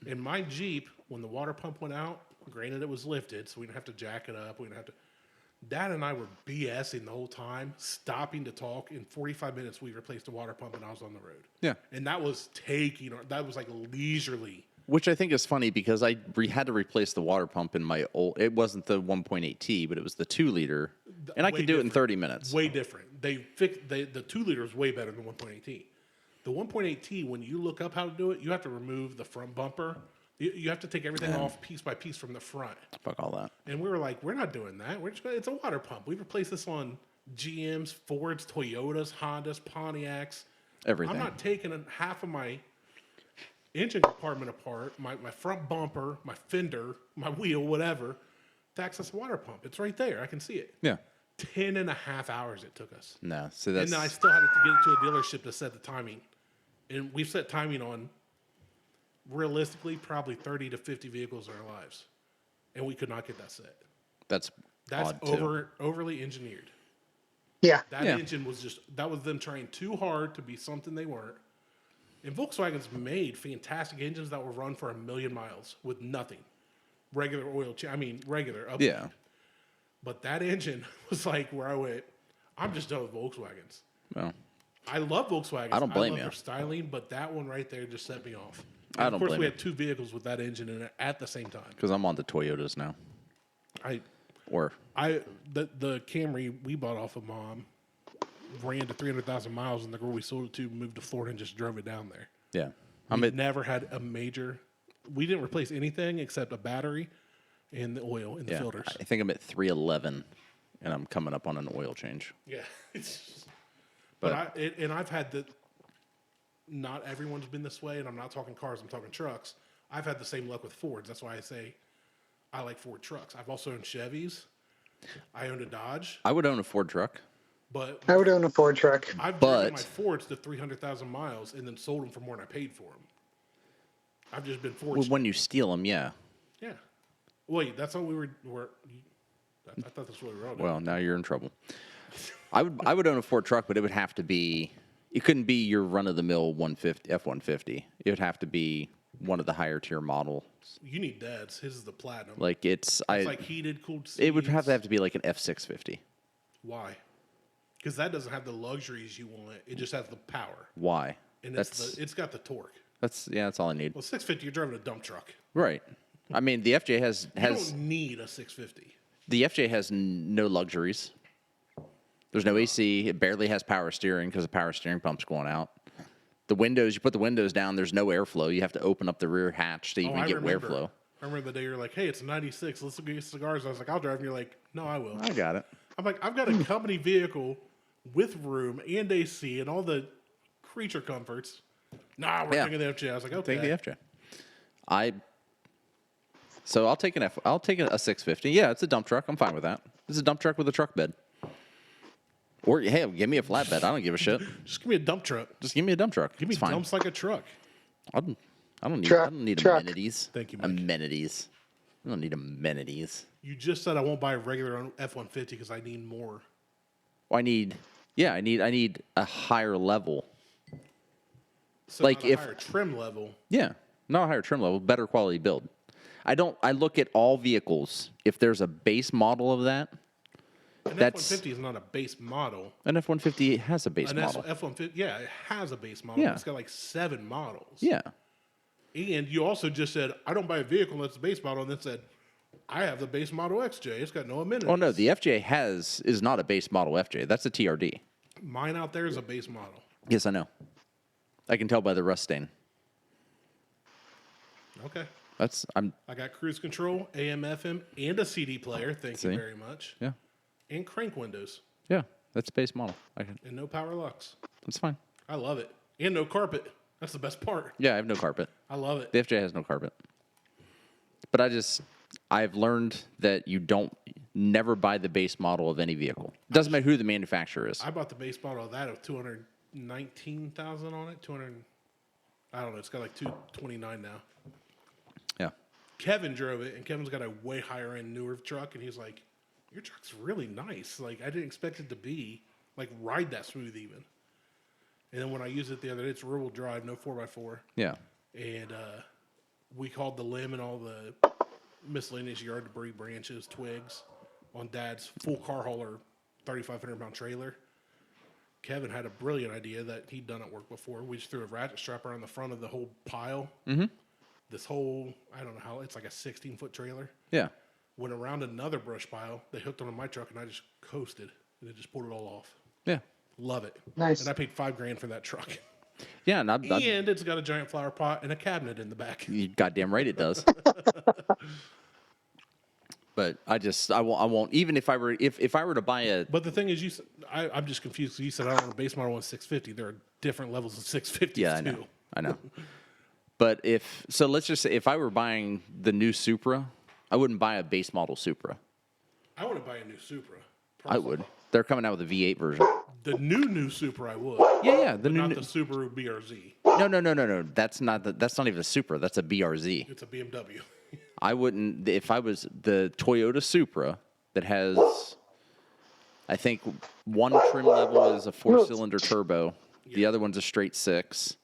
In my Jeep, when the water pump went out, granted it was lifted, so we didn't have to jack it up. We didn't have to. Dad and I were BSing the whole time, stopping to talk. In 45 minutes, we replaced the water pump, and I was on the road. Yeah. And that was that was like leisurely. Which I think is funny because I had to replace the water pump in my old. It wasn't the 1.8T, but it was the 2-liter, and I could do it in 30 minutes. Way different. They fixed the 2-liter is way better than 1.8T. The 1.8T, when you look up how to do it, you have to remove the front bumper. You have to take everything off piece by piece from the front. Fuck all that. And we were like, we're not doing that. It's a water pump. We've replaced this on GMs, Fords, Toyotas, Hondas, Pontiacs. Everything. I'm not taking half of my engine compartment apart, my front bumper, my fender, my wheel, whatever, to access a water pump. It's right there. I can see it. Yeah. 10 and a half hours it took us. No, so that's. And then I still had to get it to a dealership to set the timing. And we've set timing on, realistically, probably 30 to 50 vehicles in our lives. And we could not get that set. That's odd too. Overly engineered. Yeah. That engine was that was them trying too hard to be something they weren't. And Volkswagen's made fantastic engines that will run for 1 million miles with nothing. Regular oil regular. Upgrade. Yeah. But that engine was like where I went, I'm just done with Volkswagens. Well, I love Volkswagens. I don't blame love you. their styling, but that one right there just set me off. I And don't of course, blame we you. had 2 vehicles with that engine in it at the same time. because I'm on the Toyotas now. The Camry we bought off of Mom ran to 300,000 miles, and the girl we sold it to moved to Florida and just drove it down there. Yeah. We never had a major. We didn't replace anything except a battery and the oil and the filters. I think I'm at 311, and I'm coming up on an oil change. Yeah, but I've had the. Not everyone's been this way, and I'm not talking cars. I'm talking trucks. I've had the same luck with Fords. That's why I say I like Ford trucks. I've also owned Chevys. I owned a Dodge, I would own a Ford truck. but I would own a Ford truck. I've driven my Fords to 300,000 miles and then sold them for more than I paid for them. I've just been fortunate. Well, when you steal them, yeah. Yeah. Wait, that's all we were I thought that's what we were all doing. Well, now you're in trouble. I would own a Ford truck, but it would have to be. It couldn't be your run-of-the-mill F-150. It would have to be one of the higher tier models. You need Dad's. His is the Platinum. Like it's like heated, cooled seats. It would have to be like an F-650. Why? Because that doesn't have the luxuries you want. It just has the power. Why? And it's got the torque. That's all I need. Well, 650, you're driving a dump truck. Right. I mean, the FJ You don't need a 650. The FJ has no luxuries. There's no AC. It barely has power steering because the power steering pump's going out. The windows, you put the windows down, there's no airflow. You have to open up the rear hatch to even get airflow. I remember the day you're like, hey, it's 96. Let's go get cigars. I was like, I'll drive. And you're like, no, I will. I got it. I'm like, I've got a company vehicle with room and AC and all the creature comforts. Nah, we're taking the FJ. I was like, okay. Take the FJ. So I'll take a 650. Yeah, it's a dump truck. I'm fine with that. It's a dump truck with a truck bed. Or hey, give me a flatbed. I don't give a shit. Just give me a dump truck. Just give me a dump truck. Give me it's fine. dumps like a truck. I don't need Truck. amenities. Thank you, Mike. Amenities. I don't need amenities. You just said I won't buy a regular F-150 because I need more. Well, I need a higher level. So Like not a if- higher trim level. Yeah, not a higher trim level, better quality build. I look at all vehicles. If there's a base model of that, An That's- F-150 is not a base model. an F-150 has a base An model. F-150, yeah, it has a base model. Yeah. It's got like 7 models. Yeah. And you also just said, I don't buy a vehicle that's a base model, and then said, I have the base model XJ. It's got no amenities. Oh no, the FJ is not a base model FJ. That's a TRD. Mine out there is a base model. Yes, I know. I can tell by the rust stain. Okay. I got cruise control, AM, FM, and a CD player. Thank you See? very much. Yeah. And crank windows. Yeah, that's a base model. And no power locks. That's fine. I love it. And no carpet. That's the best part. Yeah, I have no carpet. I love it. The FJ has no carpet. But I've learned that you don't. never buy the base model of any vehicle. Doesn't matter who the manufacturer is. I bought the base model of that of 219,000 on it. 200. I don't know. It's got like 229 now. Yeah. Kevin drove it, and Kevin's got a way higher end, newer truck, and he's like, "Your truck's really nice. Like I didn't expect it to be like ride that smooth even." And then when I used it the other day, it's rear-wheel drive, no 4x4. Yeah. And we called the limb and all the miscellaneous yard debris, branches, twigs on Dad's full car hauler, 3,500-pound trailer. Kevin had a brilliant idea that he'd done at work before. We just threw a ratchet strap around the front of the whole pile. Mm-hmm. This whole, I don't know how, it's like a 16-foot trailer. Yeah. Went around another brush pile. They hooked onto my truck, and I just coasted, and it just pulled it all off. Yeah. Love it. Nice. And I paid $5,000 for that truck. Yeah, and And it's got a giant flower pot and a cabinet in the back. you goddamn right it does. But I won't. Even if I were to buy a, But the thing is, I'm just confused. 'Cause you said I don't want a base model one 650. There are different levels of 650s yeah, too. I know. But let's just say if I were buying the new Supra, I wouldn't buy a base model Supra. I want to buy a new Supra. I would. They're coming out with a V8 version. The new Supra, I would. Yeah. But not the Subaru BRZ. No. That's not even a Supra. That's a BRZ. It's a BMW. I wouldn't. If I was the Toyota Supra that has, I think one trim level is a 4-cylinder turbo. The other one's a straight 6,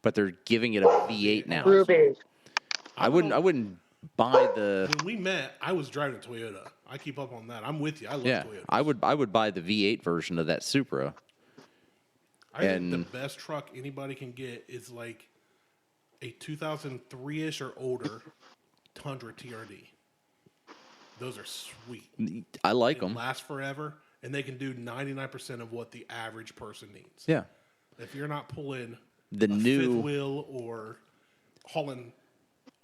but they're giving it a V8 now. Ruby. I wouldn't buy the. When we met, I was driving a Toyota. I keep up on that. I'm with you. I love Yeah, Toyotas. I would buy the V8 version of that Supra. I think the best truck anybody can get is like a 2003-ish or older Tundra TRD. Those are sweet. I like They them. last forever, and they can do 99% of what the average person needs. Yeah. If you're not pulling The a new- fifth wheel or hauling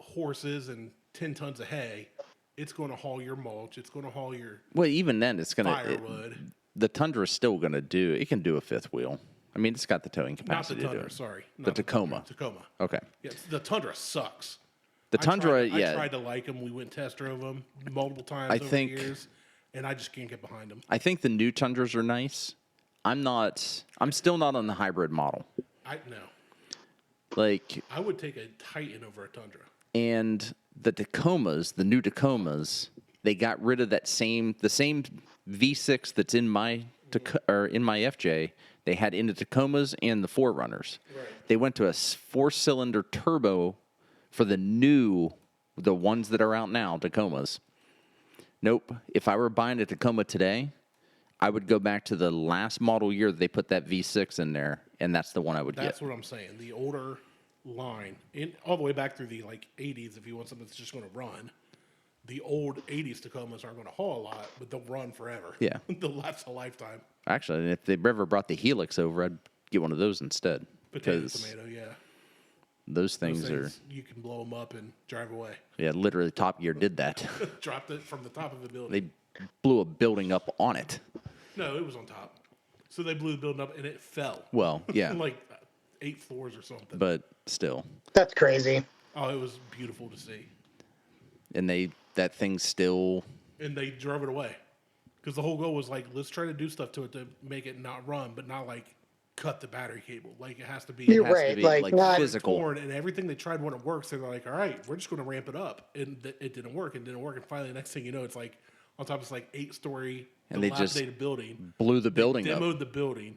horses and 10 tons of hay, it's going to haul your mulch. It's going to haul your Well, even then, it's gonna. firewood. The Tundra is still gonna do. It can do a fifth wheel. I mean, it's got the towing Not the capacity to do Tundra, it. sorry. The Not Tacoma. Tacoma. Okay. Yeah, the Tundra sucks. The Tundra, I tried to like them. We went test drove them multiple times over think- the years, and I just can't get behind them. I think the new Tundras are nice. I'm still not on the hybrid model. No. Like, I would take a Titan over a Tundra. and the Tacomas, the new Tacomas, they got rid of the same V6 that's in my FJ. They had in the Tacomas and the 4Runners. Right. They went to a 4-cylinder turbo for the ones that are out now, Tacomas. Nope. If I were buying a Tacoma today, I would go back to the last model year that they put that V6 in there, and that's the one I would That's get. what I'm saying. The older line, all the way back through the 80s, if you want something that's just going to run, the old 80s Tacomas aren't going to haul a lot, but they'll run forever. Yeah. They'll last a lifetime. Actually, if they ever brought the Helix over, I'd get one of those instead. Potato, Because tomato, yeah. those things are, you can blow them up and drive away. yeah, literally Top Gear did that. Dropped it from the top of the building. They blew a building up on it. No, it was on top. So they blew the building up and it fell. Well, yeah, Like 8 floors or something. but still. That's crazy. Oh, it was beautiful to see. And that thing still, And they drove it away. Because the whole goal was like, let's try to do stuff to it to make it not run, but not like cut the battery cable. Like it has to be You're has to right. be, Like, like, not physical. torn, and everything they tried when it works, they're like, all right, we're just going to ramp it up. And it didn't work and didn't work. And finally, the next thing you know, it's like on top of this like 8-story And they just dilapidated building. blew the building up. Demoed the building.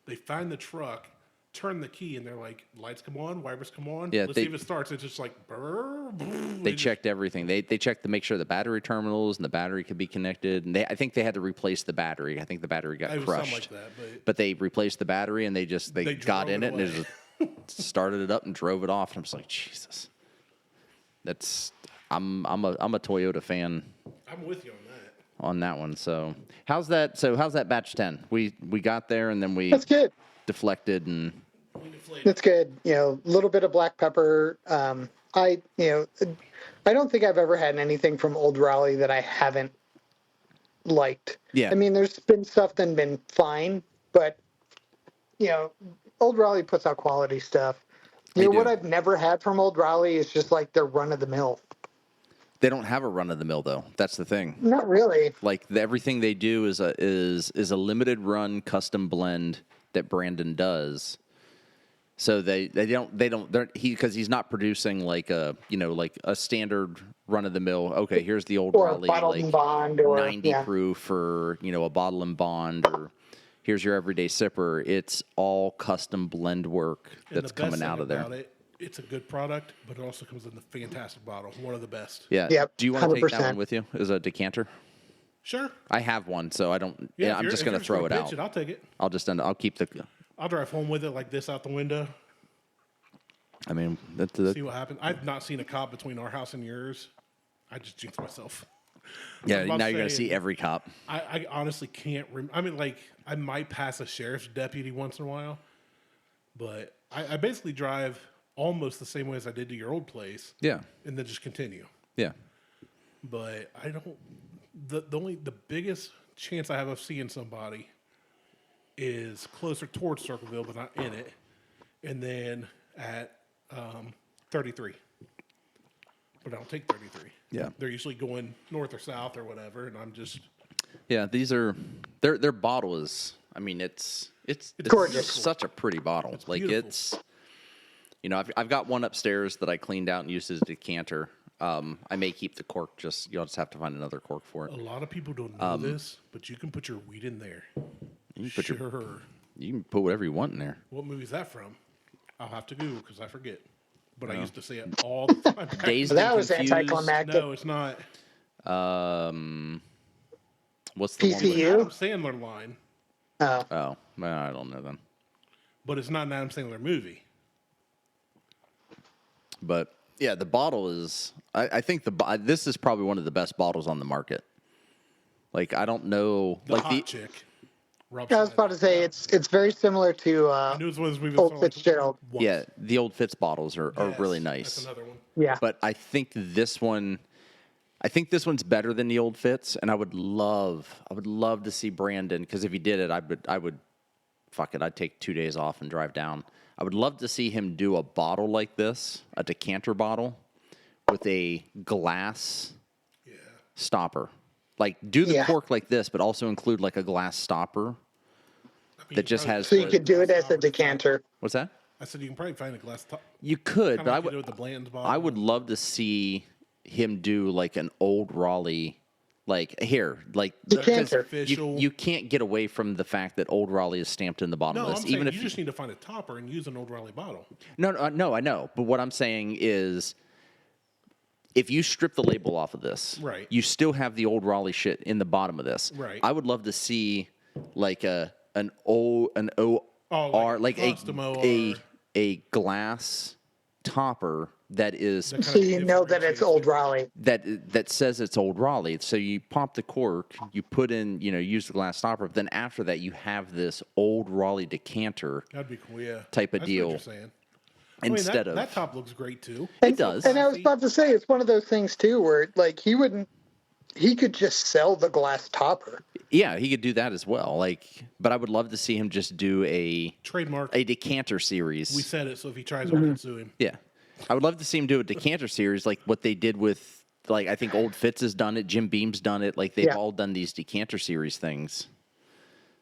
They find the truck, turn the key, and they're like, lights come on, wipers come on. Yeah, Let's see if it starts. It's just like, brr, brr. They checked everything. They checked to make sure the battery terminals and the battery could be connected. And I think they had to replace the battery. I think the battery got It was crushed. something like that. But they replaced the battery and they got drove in it it and away. they just started it up and drove it off. And I'm just like, Jesus. I'm a Toyota fan I'm with you on that. on that one. So how's that batch 10? We got there and then we That's good. deflected and That's good. A little bit of black pepper. I don't think I've ever had anything from Old Raleigh that I haven't liked. Yeah. I mean, there's been stuff that's been fine, but Old Raleigh puts out quality stuff. They What do. I've never had from Old Raleigh is just like their run of the mill. They don't have a run of the mill though. That's the thing. Not really. Like everything they do is a limited run custom blend that Brandon does. So because he's not producing like a standard run of the mill. Okay, here's the Old Or Raleigh bottled like and bond or 90 proof for a bottle and bond, or here's your everyday sipper. It's all custom blend work that's coming out of there. It's a good product, but it also comes in a fantastic bottle. One of the best. Yeah. Yep, Do you want to take that 100%. one with you as a decanter? Sure. I have one, so I don't. Yeah, I'm just going to throw it out. I'll take it. I'll keep the. I'll drive home with it like this out the window. I mean, See what happens. I've not seen a cop between our house and yours. I just jinxed myself. yeah. Now you're going to see every cop. I honestly can't. I mean, like, I might pass a sheriff's deputy once in a while, but I basically drive almost the same way as I did to your old place. Yeah. And then just continue. Yeah. But I don't. The biggest chance I have of seeing somebody is closer towards Circleville, but not in it, and then at 33. But I don't take 33. Yeah. They're usually going north or south or whatever, and I'm just. Yeah, these are their bottle is. I mean, it's gorgeous. Such a pretty bottle. It's like beautiful. it's. I've got one upstairs that I cleaned out and used as a decanter. I may keep the cork. You'll just have to find another cork for it. A lot of people don't know this, but you can put your weed in there. You can put Sure. You can put whatever you want in there. What movie is that from? I'll have to Google because I forget. But I used to say it all the time. Dazed That and was Confused. anticlimactic. No, it's not. What's the PCU? Adam Sandler line, Oh, one? Oh, well, I don't know then. but it's not an Adam Sandler movie. But yeah, the bottle is. I think this is probably one of the best bottles on the market. Like I don't know, The like hot chick. Rob I was Schneider. about to say it's very similar to I knew it was one of those movies Old I saw, like, Fitzgerald. once. yeah, the old Fitz bottles are Yes, really That's nice. another one. Yeah. But I think this one's better than the old Fitz, and I would love to see Brandon, because if he did it, I would fuck it, I'd take 2 days off and drive down. I would love to see him do a bottle like this, a decanter bottle with a glass stopper. Like do the Yeah. cork like this, but also include like a glass stopper I mean, that just has So you could do it as a decanter. What's that? I said you can probably find a glass top. You could, Kinda but like you do with the Blanton's bottle. I would love to see him do like an Old Raleigh, like here, like Decanter. because Official. you can't get away from the fact that Old Raleigh is stamped in the bottom No, of I'm this. saying Even if you just need to find a topper and use an Old Raleigh bottle. no, I know, but what I'm saying is, if you strip the label off of this, Right. you still have the Old Raleigh shit in the bottom of this. Right. I would love to see like an OR, like custom a glass topper that is So you know that it's Old Raleigh. that says it's Old Raleigh. So you pop the cork, you put in, use the glass stopper. Then after that, you have this Old Raleigh decanter That'd be cool, yeah. Type of That's deal. What you're saying. instead that, of that top looks great too. it does. And I was about to say it's one of those things too where like he could just sell the glass topper. Yeah, he could do that as well. Like, but I would love to see him just do a Trademark. decanter series. We said it, so if he tries, we can sue him. Yeah, I would love to see him do a decanter series like what they did with, like, I think Old Fitz has done it, Jim Beam's done it. Like they've Yeah. all done these decanter series things.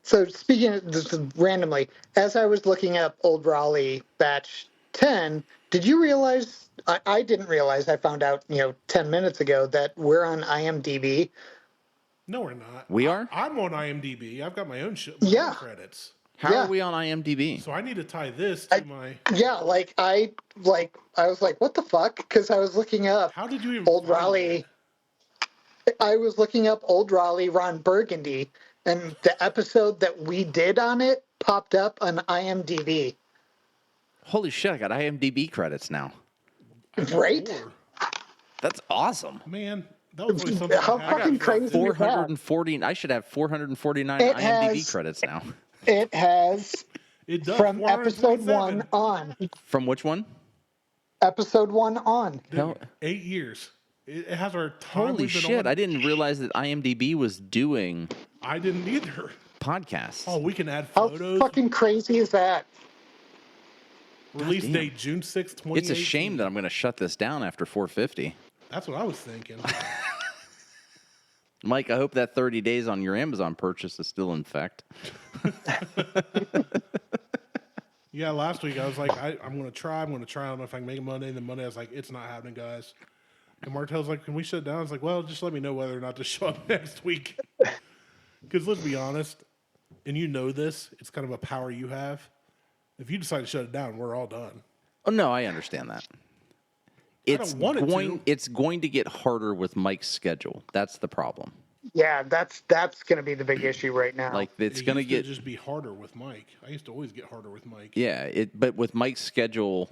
So speaking of this randomly, as I was looking up Old Raleigh Batch 10, did you realize, I didn't realize, I found out, 10 minutes ago that we're on IMDb. No, we're not. We are? I'm on IMDb. I've got my own Yeah. credits. How Yeah. are we on IMDb? So I need to tie this to my. Yeah, I was like, what the fuck? Because I was looking up How did you even Old find Raleigh. I was looking up Old Raleigh Ron Burgundy, and the episode that we did on it popped up on IMDb. Holy shit! I got IMDb credits now. that? Right? Four. That's awesome. Man, that was really something. How I had. fucking crazy is that? 440. I should have 449 It IMDb has- credits now. It has It does. from episode 427. 1 on. From which one? Episode 1 on. Dude, Hell- 8 years. It has our time. Holy we've been shit! on. I didn't realize that IMDb was doing I didn't either. podcasts. Oh, we can add How photos. fucking crazy is that? Release Goddamn. date June 6th, 2018. It's a shame that I'm going to shut this down after 450. That's what I was thinking. Mike, I hope that 30 days on your Amazon purchase is still in effect. Yeah, last week I was like, I'm going to try. I don't know if I can make it Monday. And then Monday I was like, it's not happening, guys. And Martelle's like, can we shut down? I was like, well, just let me know whether or not to show up next week. Because let's be honest, and you know this, it's kind of a power you have. If you decide to shut it down, we're all done. Oh, no, I understand that. don't want it to. It's going to get harder with Mike's schedule. That's the problem. Yeah, that's going to be the big issue right now. Like, it's It going to used get... just be harder with Mike. I used to always get harder with Mike. Yeah, but with Mike's schedule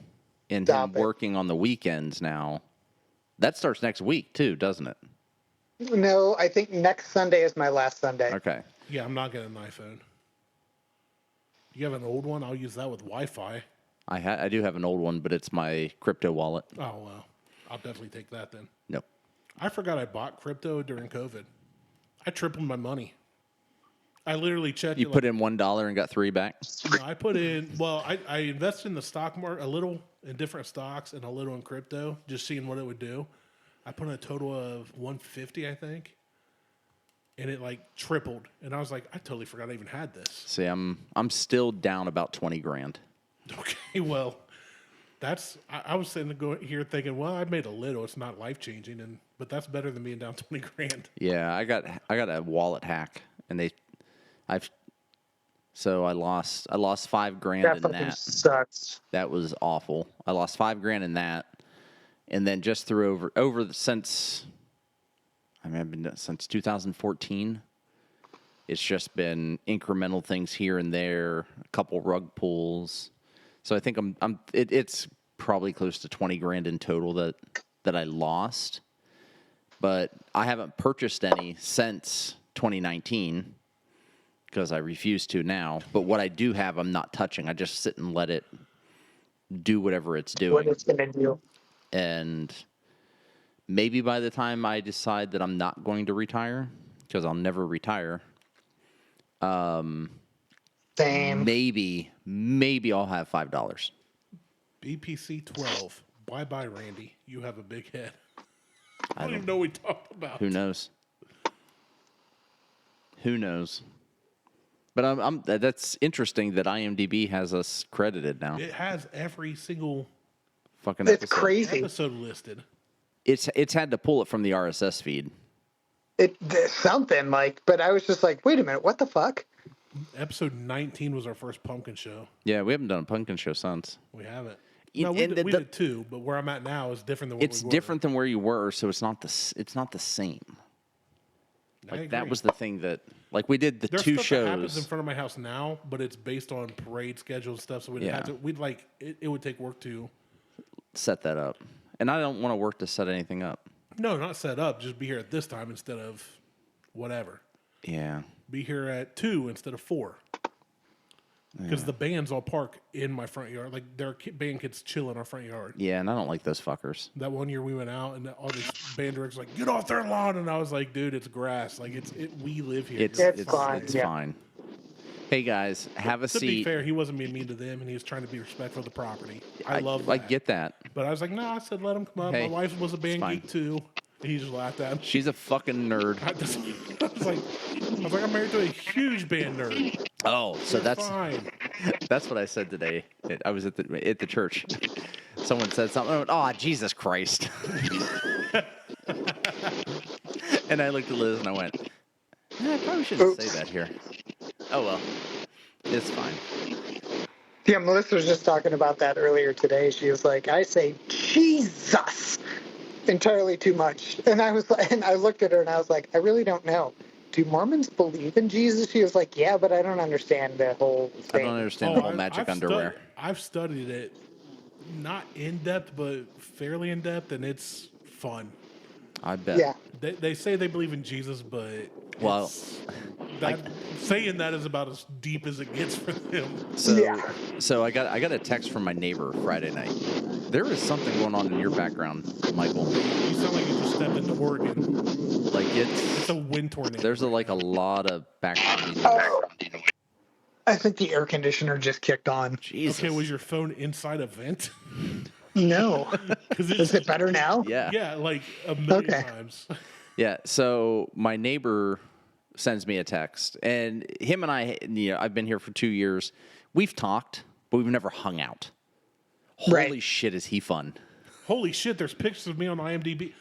and him working on the weekends now, that starts next week too, doesn't it? No, I think next Sunday is my last Sunday. Okay. Yeah, I'm not getting an iPhone. You have an old one? I'll use that with Wi-Fi. I do have an old one, but it's my crypto wallet. Oh, well. I'll definitely take that then. Nope. I forgot I bought crypto during COVID. I tripled my money. I literally checked. You put in $1 and got $3 back? No, I put in, well, I invested in the stock market, a little in different stocks and a little in crypto, just seeing what it would do. I put in a total of 150, I think. And it like tripled. And I was like, I totally forgot I even had this. See, I'm still down about 20 grand. Okay, well, I was sitting here thinking, well, I made a little. It's not life changing, but that's better than being down 20 grand. Yeah, I got a wallet hack, and I lost $5,000 That in fucking that. sucks. That was awful. I lost $5,000 in that, and then just through since 2014. It's just been incremental things here and there, a couple rug pulls. So I think it's probably close to 20 grand in total that I lost. But I haven't purchased any since 2019 because I refuse to now. But what I do have, I'm not touching. I just sit and let it do whatever it's doing. What it's going to do. And maybe by the time I decide that I'm not going to retire, because I'll never retire, Same. maybe I'll have $5. BPC 12. Bye-bye, Randy. You have a big head. I don't even know what we talked about. Who knows? But that's interesting that IMDb has us credited now. It has every single Fucking It's episode. crazy. episode listed. It's had to pull it from the RSS feed. There's something like, but I was just like, wait a minute, what the fuck? Episode 19 was our first pumpkin show. Yeah, we haven't done a pumpkin show since. We haven't. Y- No, we and did too, but where I'm at now is different than what It's we were. different than where you were, so it's not the same. I Like that agree. was the thing that, like, we did the There's two stuff that happens in shows. front of my house now, but it's based on parade schedule and stuff. So we'd Yeah. have to. We'd like it would take work to. Set that up, and I don't want to work to set anything up. No, not set up. Just be here at this time instead of whatever. Yeah, Be here at 2 instead of 4. Because the bands all park in my front yard. Like their band kids chill in our front yard. yeah, and I don't like those fuckers. That one year we went out and all these band directors like, get off their lawn, and I was like, dude, it's grass. Like we live here. It's fine, It's yeah. fine. Hey guys, have a To be seat. fair, he wasn't being mean to them, and he was trying to be respectful of the property. I love that. I get that. But I was like, no, I said, let him come up. Hey, My wife was a band fine. geek too. And he just laughed at him. She's a fucking nerd. I was like, I'm married to a huge band nerd. Oh, so You're that's fine. that's what I said today. I was at the church. Someone said something. I went, oh, Jesus Christ. And I looked at Liz and I went, I probably shouldn't say that here. Oh, well. It's fine. Yeah, Melissa was just talking about that earlier today. She was like, I say Jesus entirely too much. And I was like, and I looked at her and I was like, I really don't know. Do Mormons believe in Jesus? She was like, yeah, but I don't understand the whole I thing. don't understand the whole I've magic stu- underwear. I've studied it, not in depth, but fairly in depth, and it's fun. I bet. Yeah. They say they believe in Jesus, but Well, saying that is about as deep as it gets for them. So, Yeah. so I got a text from my neighbor Friday night. There is something going on in your background, Michael. You sound like you just stepped into Oregon. Like It's a wind tornado. there's a lot of background noise. Oh, I think the air conditioner just kicked on. Jesus. Okay, was your phone inside a vent? No. Because Is it better now? Yeah. Yeah, like a million Okay. times. Yeah. So my neighbor sends me a text, and him and I, I've been here for 2 years. We've talked, but we've never hung out. Holy Right. shit, is he fun? Holy shit, there's pictures of me on IMDb.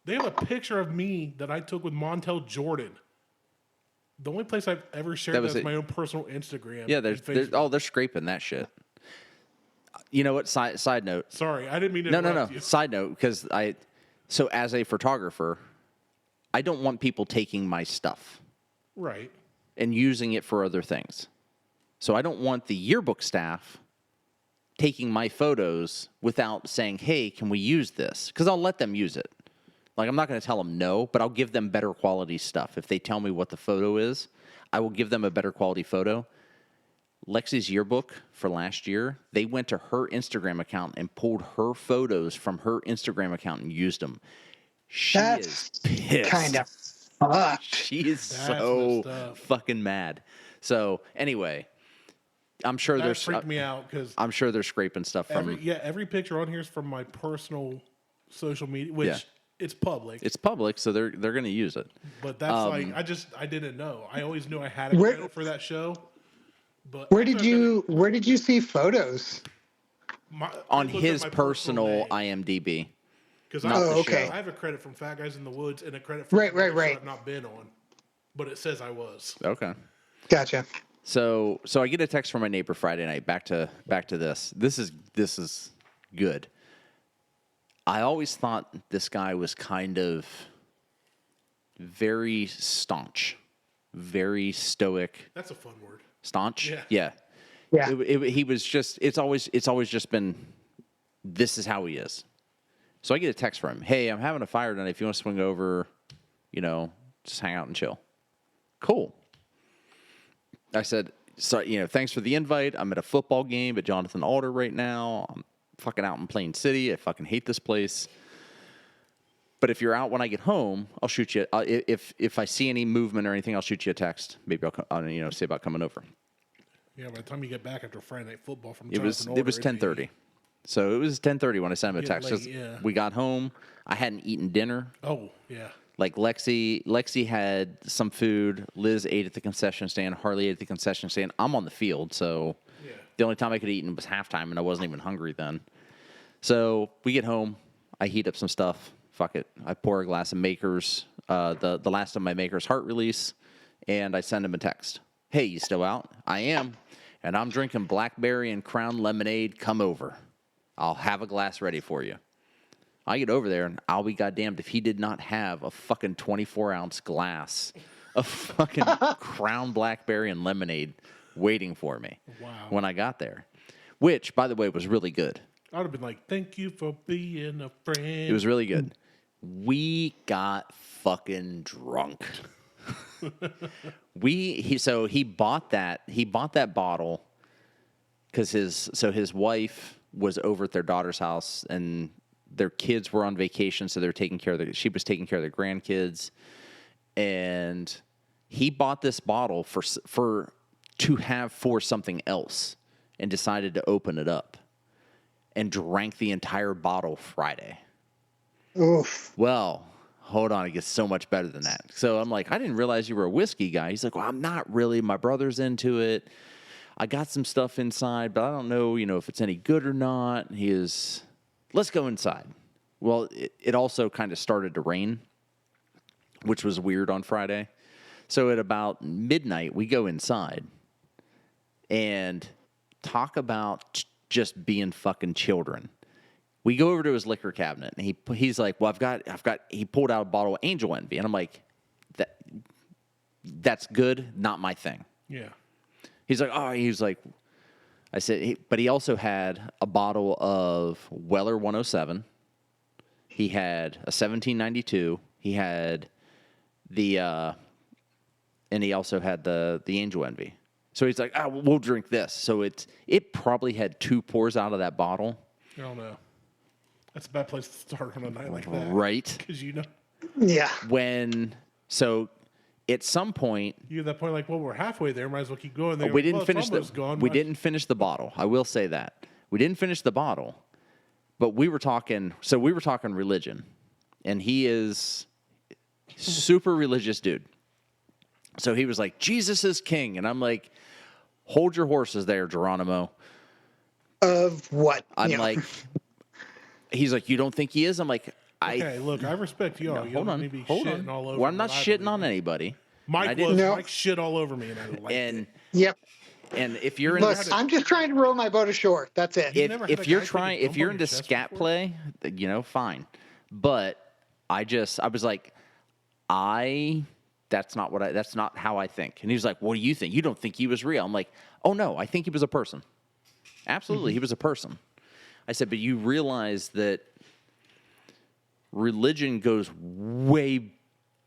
They have a picture of me that I took with Montel Jordan. The only place I've ever shared That was that's it. my own personal Instagram. Yeah, and they're Facebook. they're scraping that shit. You know what? Side note. Sorry, I didn't mean to No. interrupt you. Side note, because so as a photographer, I don't want people taking my stuff Right. and using it for other things. So I don't want the yearbook staff taking my photos without saying, hey, can we use this? Because I'll let them use it. Like, I'm not going to tell them no, but I'll give them better quality stuff. If they tell me what the photo is, I will give them a better quality photo. Lexi's yearbook for last year, they went to her Instagram account and pulled her photos from her Instagram account and used them. She That's is pissed. kind of fucked. She is That's so messed up. fucking mad. So anyway, I'm sure That there's freaked me out because I'm sure they're scraping stuff from. every picture on here is from my personal social media, which it's public. It's public, so they're going to use it. But that's I didn't know. I always knew I had a Where- credit for that show. But Where did you see photos? On his personal IMDb. Because not the okay. show. I have a credit from Fat Guys in the Woods and a credit from Right. I've not been on, but it says I was. Okay. Gotcha. So I get a text from my neighbor Friday night. Back to this. This is good. I always thought this guy was kind of very staunch, very stoic. That's a fun word. Staunch? Yeah. Yeah. He was just, it's always just been, this is how he is. So I get a text from him. Hey, I'm having a fire tonight. If you want to swing over, just hang out and chill. Cool. I said, so, thanks for the invite. I'm at a football game at Jonathan Alder right now. I'm fucking out in Plain City. I fucking hate this place. But if you're out when I get home, I'll shoot you. If I see any movement or anything, I'll shoot you a text. Maybe I'll see about coming over. Yeah, by the time you get back after Friday Night Football from It was 10:30. So it was 10:30 when I sent him a Get text. late, 'Cause yeah. We got home. I hadn't eaten dinner. Oh, yeah. Like Lexi had some food. Liz ate at the concession stand. Harley ate at the concession stand. I'm on the field, so the only time I could eat was halftime, and I wasn't even hungry then. So we get home. I heat up some stuff. Fuck it. I pour a glass of Maker's, the last of my Maker's Heart Release, and I send him a text. Hey, you still out? I am, and I'm drinking blackberry and Crown lemonade. Come over. I'll have a glass ready for you. I get over there, and I'll be goddamned if he did not have a fucking 24-ounce glass of fucking Crown blackberry and lemonade waiting for me when I got there, which, by the way, was really good. I would have been like, thank you for being a friend. It was really good. We got fucking drunk. He bought that bottle because his wife was over at their daughter's house and their kids were on vacation, so she was taking care of their grandkids, and he bought this bottle to have for something else, and decided to open it up, and drank the entire bottle Friday. Oof. Well, hold on, it gets so much better than that. So I'm like, I didn't realize you were a whiskey guy. He's like, well, I'm not really. My brother's into it. I got some stuff inside, but I don't know, if it's any good or not. Let's go inside. Well, it also kind of started to rain, which was weird on Friday. So at about midnight, we go inside and talk about just being fucking children. We go over to his liquor cabinet, and he's like, well, he pulled out a bottle of Angel Envy. And I'm like, that's good, not my thing. Yeah. He's like, I said, but he also had a bottle of Weller 107. He had a 1792. He had and he also had the Angel Envy. So he's like, we'll drink this. So it probably had 2 pours out of that bottle. I don't know. That's a bad place to start on a night like that. Right. Because Yeah. At some point, you're at that point like, well, we're halfway there. Might as well keep going. we didn't finish the bottle. I will say that. We didn't finish the bottle. But we were talking religion, and he is super religious dude. So he was like, Jesus is king. And I'm like, hold your horses there, Geronimo. Of what? I'm like, he's like, you don't think he is? I'm like, Okay, look, I respect y'all. You hold don't on, need to be hold shitting on. all over Well, I'm me not when I shitting believe on it. anybody. Mike shit all over me, and I liked And it. Yep. and if you're Look, into I'm just trying to row my boat ashore. That's it. never had a if you're guy take a trying dump if you're on your into chest scat before? play, fine. But I was like, that's not how I think. And he was like, what do you think? You don't think he was real? I'm like, oh no, I think he was a person. Absolutely, he was a person. I said, but you realize that religion goes way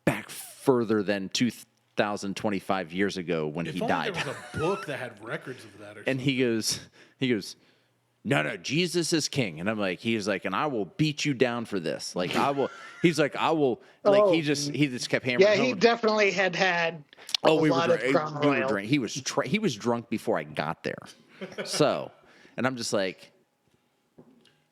back further than 2,025 years ago when he If only died. there was a book that had records of that or And something. he goes, no, Jesus is king. And I'm like, and I will beat you down for this. Like I will, like he just kept hammering Yeah, home. he definitely had a lot of Crown Royal. He was drunk before I got there. So, and I'm just like,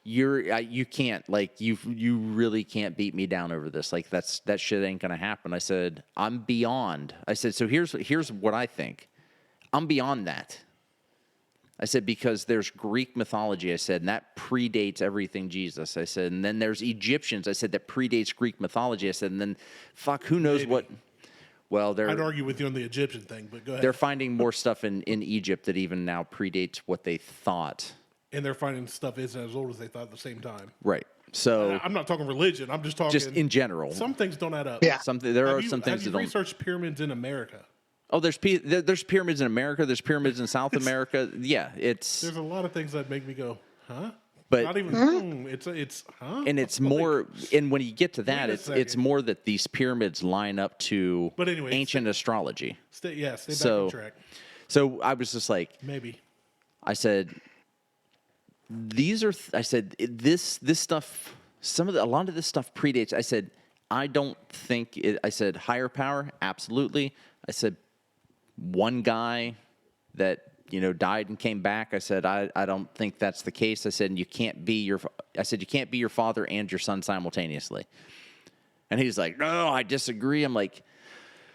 you can't, like, you really can't beat me down over this. Like that shit ain't gonna happen. I said, I'm beyond. I said, so here's what I think. I'm beyond that. I said, because there's Greek mythology, I said, and that predates everything Jesus. I said, and then there's Egyptians. I said, that predates Greek mythology. I said, and then who knows Maybe. what. Well, I'd argue with you on the Egyptian thing, but go ahead. they're finding more stuff in Egypt that even now predates what they thought. And they're finding stuff isn't as old as they thought at the same time. Right. So I'm not talking religion. I'm just talking just in general. Some things don't add up. Yeah. There are some things have that you don't. researched pyramids in America? Oh, there's pyramids in America. There's pyramids in South America. Yeah, it's. There's a lot of things that make me go, huh? But not even. It's huh? and it's more. And when you get to that, Wait a it's second. more that these pyramids line up to But anyway, ancient astrology. Stay back So- on track. So I was just like, Maybe. I said, this stuff. A lot of this stuff predates. I said, I don't think it. I said, higher power, absolutely. I said, one guy that died and came back. I said, I don't think that's the case. I said, you can't be your father and your son simultaneously. And he's like, no, I disagree. I'm like,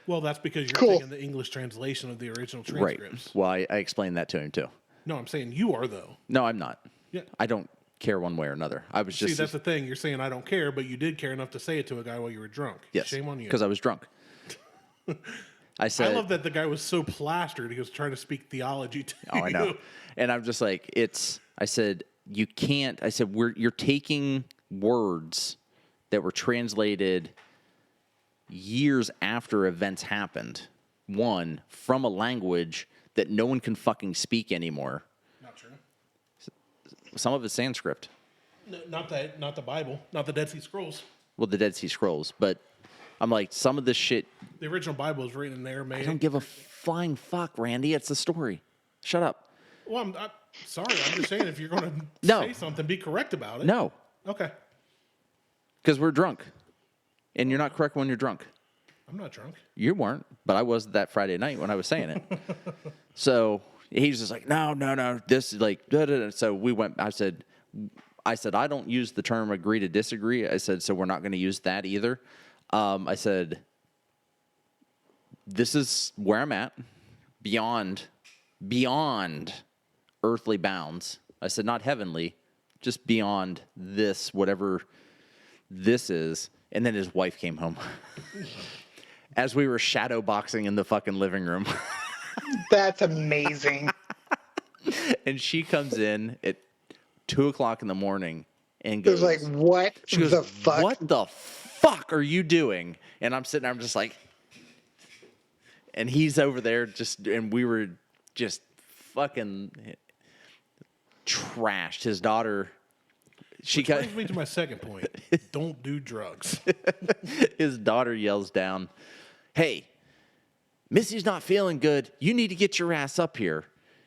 Well, that's because you're Cool. taking the English translation of the original right. transcripts. Well, I explained that to him too. No, I'm saying you are though. No, I'm not. Yeah. I don't care one way or another. I was See, just that's the thing. You're saying I don't care, but you did care enough to say it to a guy while you were drunk. yes, Shame on you. because I was drunk. I said, I love that the guy was so plastered. He was trying to speak theology to oh, I know. you. And I'm just like, I said, you can't. I said, you're taking words that were translated years after events happened. One, from a language that no one can fucking speak anymore. Not true. Some of it's Sanskrit. No, not the Bible, not the Dead Sea Scrolls. Well, the Dead Sea Scrolls. But I'm like, some of this shit, The original Bible is written in Aramaic. I don't give a flying fuck, Randy. It's the story. Shut up. Well, I'm sorry. I'm just saying if you're going to No. say something, be correct about it. No, Okay. because we're drunk. And you're not correct when you're drunk. I'm not drunk. You weren't, but I was that Friday night when I was saying it. So he's just like, no. This is like, da, da, da. So we went, I said, I don't use the term agree to disagree. I said, so we're not going to use that either. I said, this is where I'm at, beyond earthly bounds. I said, not heavenly, just beyond this, whatever this is. And then his wife came home as we were shadow boxing in the fucking living room. That's amazing. And she comes in at 2:00 in the morning and It goes, was like, what she goes, the fuck? what the fuck are you doing? And I'm sitting there, I'm just like, and he's over there and we were just fucking trashed. His daughter, she got, Brings me to my second point. Don't do drugs. his daughter yells down, hey, Missy's not feeling good. You need to get your ass up here.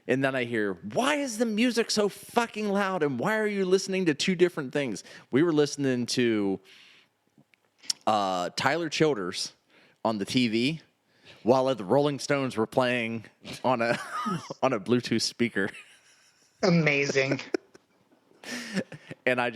And then I hear, why is the music so fucking loud? And why are you listening to two different things? We were listening to Tyler Childers on the TV while the Rolling Stones were playing on a on a Bluetooth speaker. Amazing. And I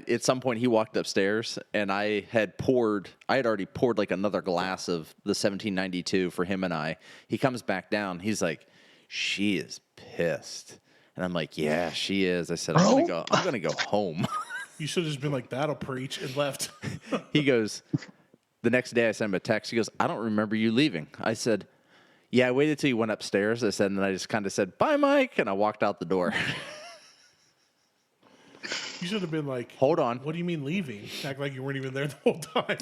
at some point he walked upstairs and I had already poured like another glass of the 1792 for him and I. He comes back down. He's like, she is pissed. And I'm like, yeah, she is. I said, I'm going to go home. You should have just been like, that'll preach, and left. He goes, the next day I sent him a text. He goes, I don't remember you leaving. I said, yeah, I waited till you went upstairs. I said, and then I just kind of said, bye, Mike. And I walked out the door. You should have been like, hold on. What do you mean leaving? Act like you weren't even there the whole time.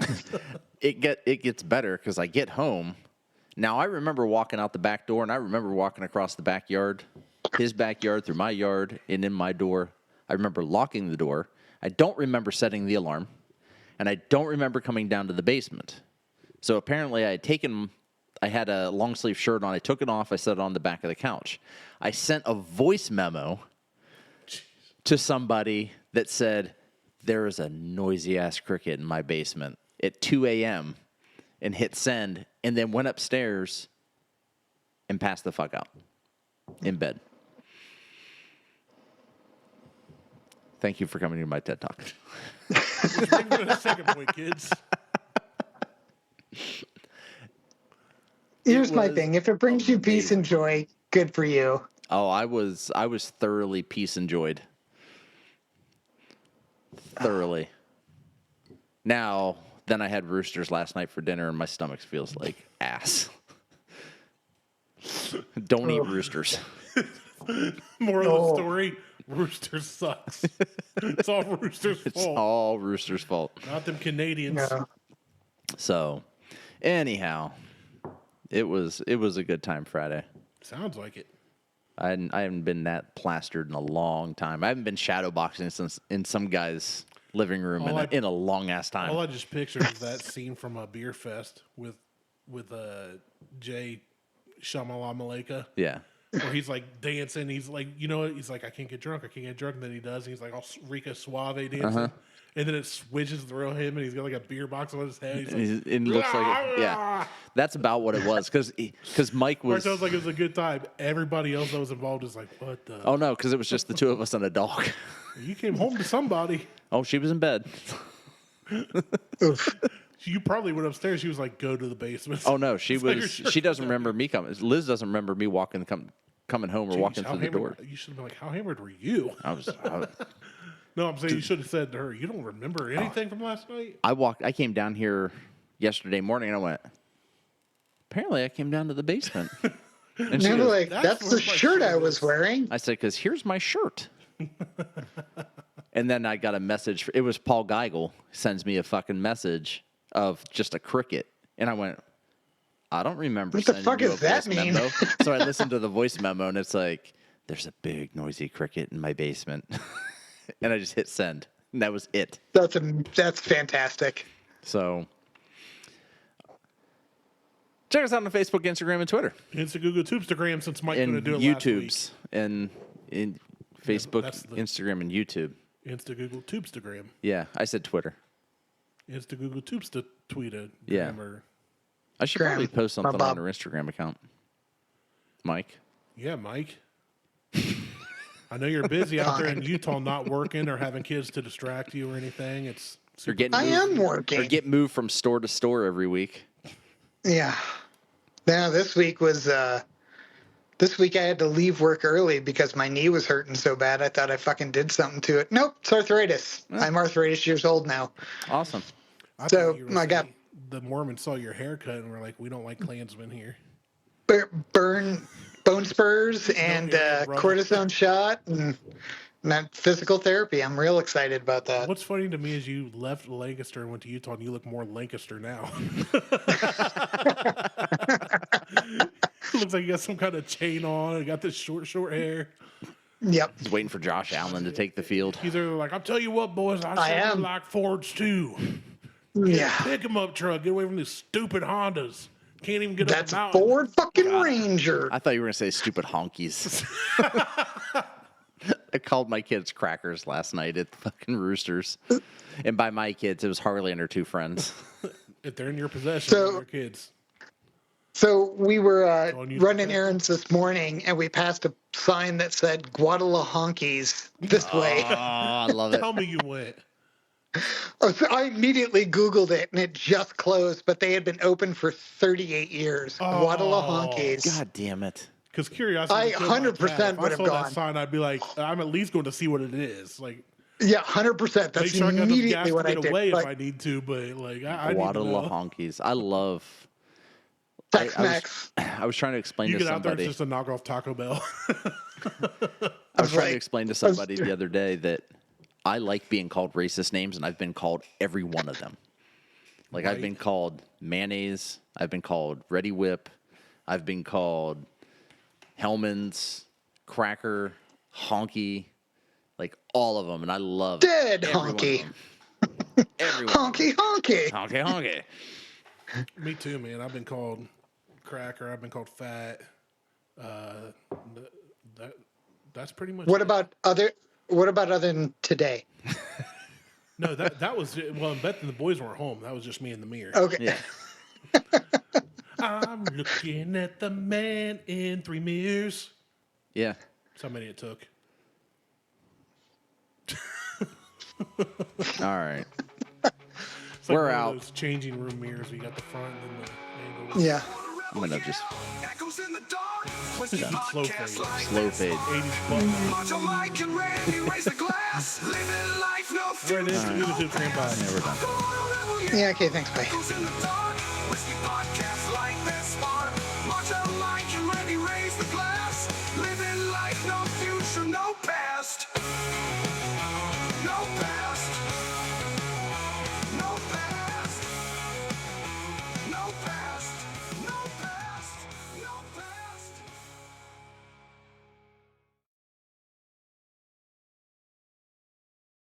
It gets better because I get home. Now, I remember walking out the back door, and I remember walking across the backyard, his backyard, through my yard, and in my door. I remember locking the door. I don't remember setting the alarm, and I don't remember coming down to the basement. So apparently I had a long-sleeve shirt on. I took it off. I set it on the back of the couch. I sent a voice memo to somebody that said, there is a noisy-ass cricket in my basement at 2 a.m., and hit send, and then went upstairs and passed the fuck out in bed. Thank you for coming to my TED Talk. Which brings me to the second point, kids. Here's my thing. If it brings you peace and joy, good for you. Oh, I was thoroughly peace enjoyed. Thoroughly. Now, then I had roosters last night for dinner, and my stomach feels like ass. Don't eat roosters. Moral of the story, roosters sucks. It's all roosters' fault. It's all roosters' fault. Not them Canadians. No. So, anyhow, it was a good time Friday. Sounds like it. I haven't been that plastered in a long time. I haven't been shadow boxing since in some guy's living room in a long ass time. All I just pictured is that scene from a beer fest with Jay Shamalamaleka. Yeah. Where he's like dancing. He's like, you know what? He's like, I can't get drunk. And then he does. And he's like all Rica Suave dancing. Uh-huh. And then it switches through him, and he's got like a beer box on his head. He's like, it looks like, yeah. That's about what it was. Because Mike was. Martelle's like, it was a good time. Everybody else that was involved is like, what the? Oh, no, because it was just the two of us and a dog. You came home to somebody. Oh, she was in bed. You probably went upstairs. She was like, go to the basement. Oh, no, she doesn't remember me coming. Liz doesn't remember me coming home or walking through the door. You should have been like, how hammered were you? I was No, I'm saying you should have said to her, you don't remember anything from last night? I came down here yesterday morning, and I went, apparently I came down to the basement. And she was like, that's the shirt I was wearing. I said, because here's my shirt. And then I got a message. It was Paul Geigel sends me a fucking message of just a cricket. And I went, I don't remember what the fuck you does a that voice mean? memo. So I listened to the voice memo, and it's like, there's a big noisy cricket in my basement. And I just hit send. And that was it. That's fantastic. So check us out on Facebook, Instagram, and Twitter. Insta, Google, Tubestagram, since Mike's going to do it YouTube's, last week. And in Facebook, Instagram, and YouTube. Insta, Google, Tubestagram. Yeah, I said Twitter. Insta, Google, Tubesta, tweet yeah. I should probably post something on our Instagram account. Mike? Yeah, Mike. I know you're busy out there in Utah not working or having kids to distract you or anything. I am working. Or get moved from store to store every week. Yeah. Now, this week I had to leave work early because my knee was hurting so bad I thought I fucking did something to it. Nope, it's arthritis. Oh. I'm arthritis years old now. Awesome. So I got... The Mormons saw your haircut and were like, we don't like Klansmen here. Bone spurs and cortisone shot and physical therapy. I'm real excited about that. What's funny to me is you left Lancaster and went to Utah, and you look more Lancaster now. Looks like you got some kind of chain on. You got this short hair. Yep. He's waiting for Josh Allen to take the field. He's like, I'll tell you what, boys, I am like Fords too. Yeah. Pick him up, truck. Get away from these stupid Hondas. Can't even get That's up the mountain. Ford fucking Ranger. I thought you were going to say stupid honkies. I called my kids crackers last night at fucking Roosters. And by my kids, it was Harley and her two friends. If they're in your possession, So, they're your kids. So we were On you, running okay. errands this morning, and we passed a sign that said "Guadalahonkies" this way. Oh, I love it. Tell me you went. So I immediately Googled it, and it just closed, but they had been open for 38 years. Oh. Guadalahonkies. God damn it. Because curiosity. I killed my 100% cat. If would I have saw gone. that sign, I'd be like, I'm at least going to see what it is. Like, Yeah, 100%. make That's sure I got enough gas immediately to what I get did. away if Like, I need to, but like, I need to know. Guadalahonkies. I love. Tex-Mex. I was trying to explain You to get out there, somebody. it's just a knockoff Taco Bell. I was trying to like- explain to somebody the other day that I like being called racist names, and I've been called every one of them. Like I've been called mayonnaise. I've been called Ready Whip. I've been called Hellman's, Cracker, Honky, like all of them, and I love Dead every one of honky. them. Every one. Honky, honky. Honky, honky. Me too, man. I've been called cracker. I've been called fat. That's pretty much. What it. about other than today? No, that was well. Beth and the boys weren't home. That was just me in the mirror. Okay. Yeah. I'm looking at the man in 3 mirrors. Yeah. That's how many it took. All right. It's like We're one of out. those changing room mirrors. You got the front and the angle. Yeah. I'm gonna just Echoes in the dark. Whiskey Slow podcast fade. like slow fade. 80s button. Martelle, Mike, and Randy raise the glass. Living life, no Right fear. into YouTube standby. Yeah, we're done. Yeah. Okay. Thanks. Bye. Echoes in the dark.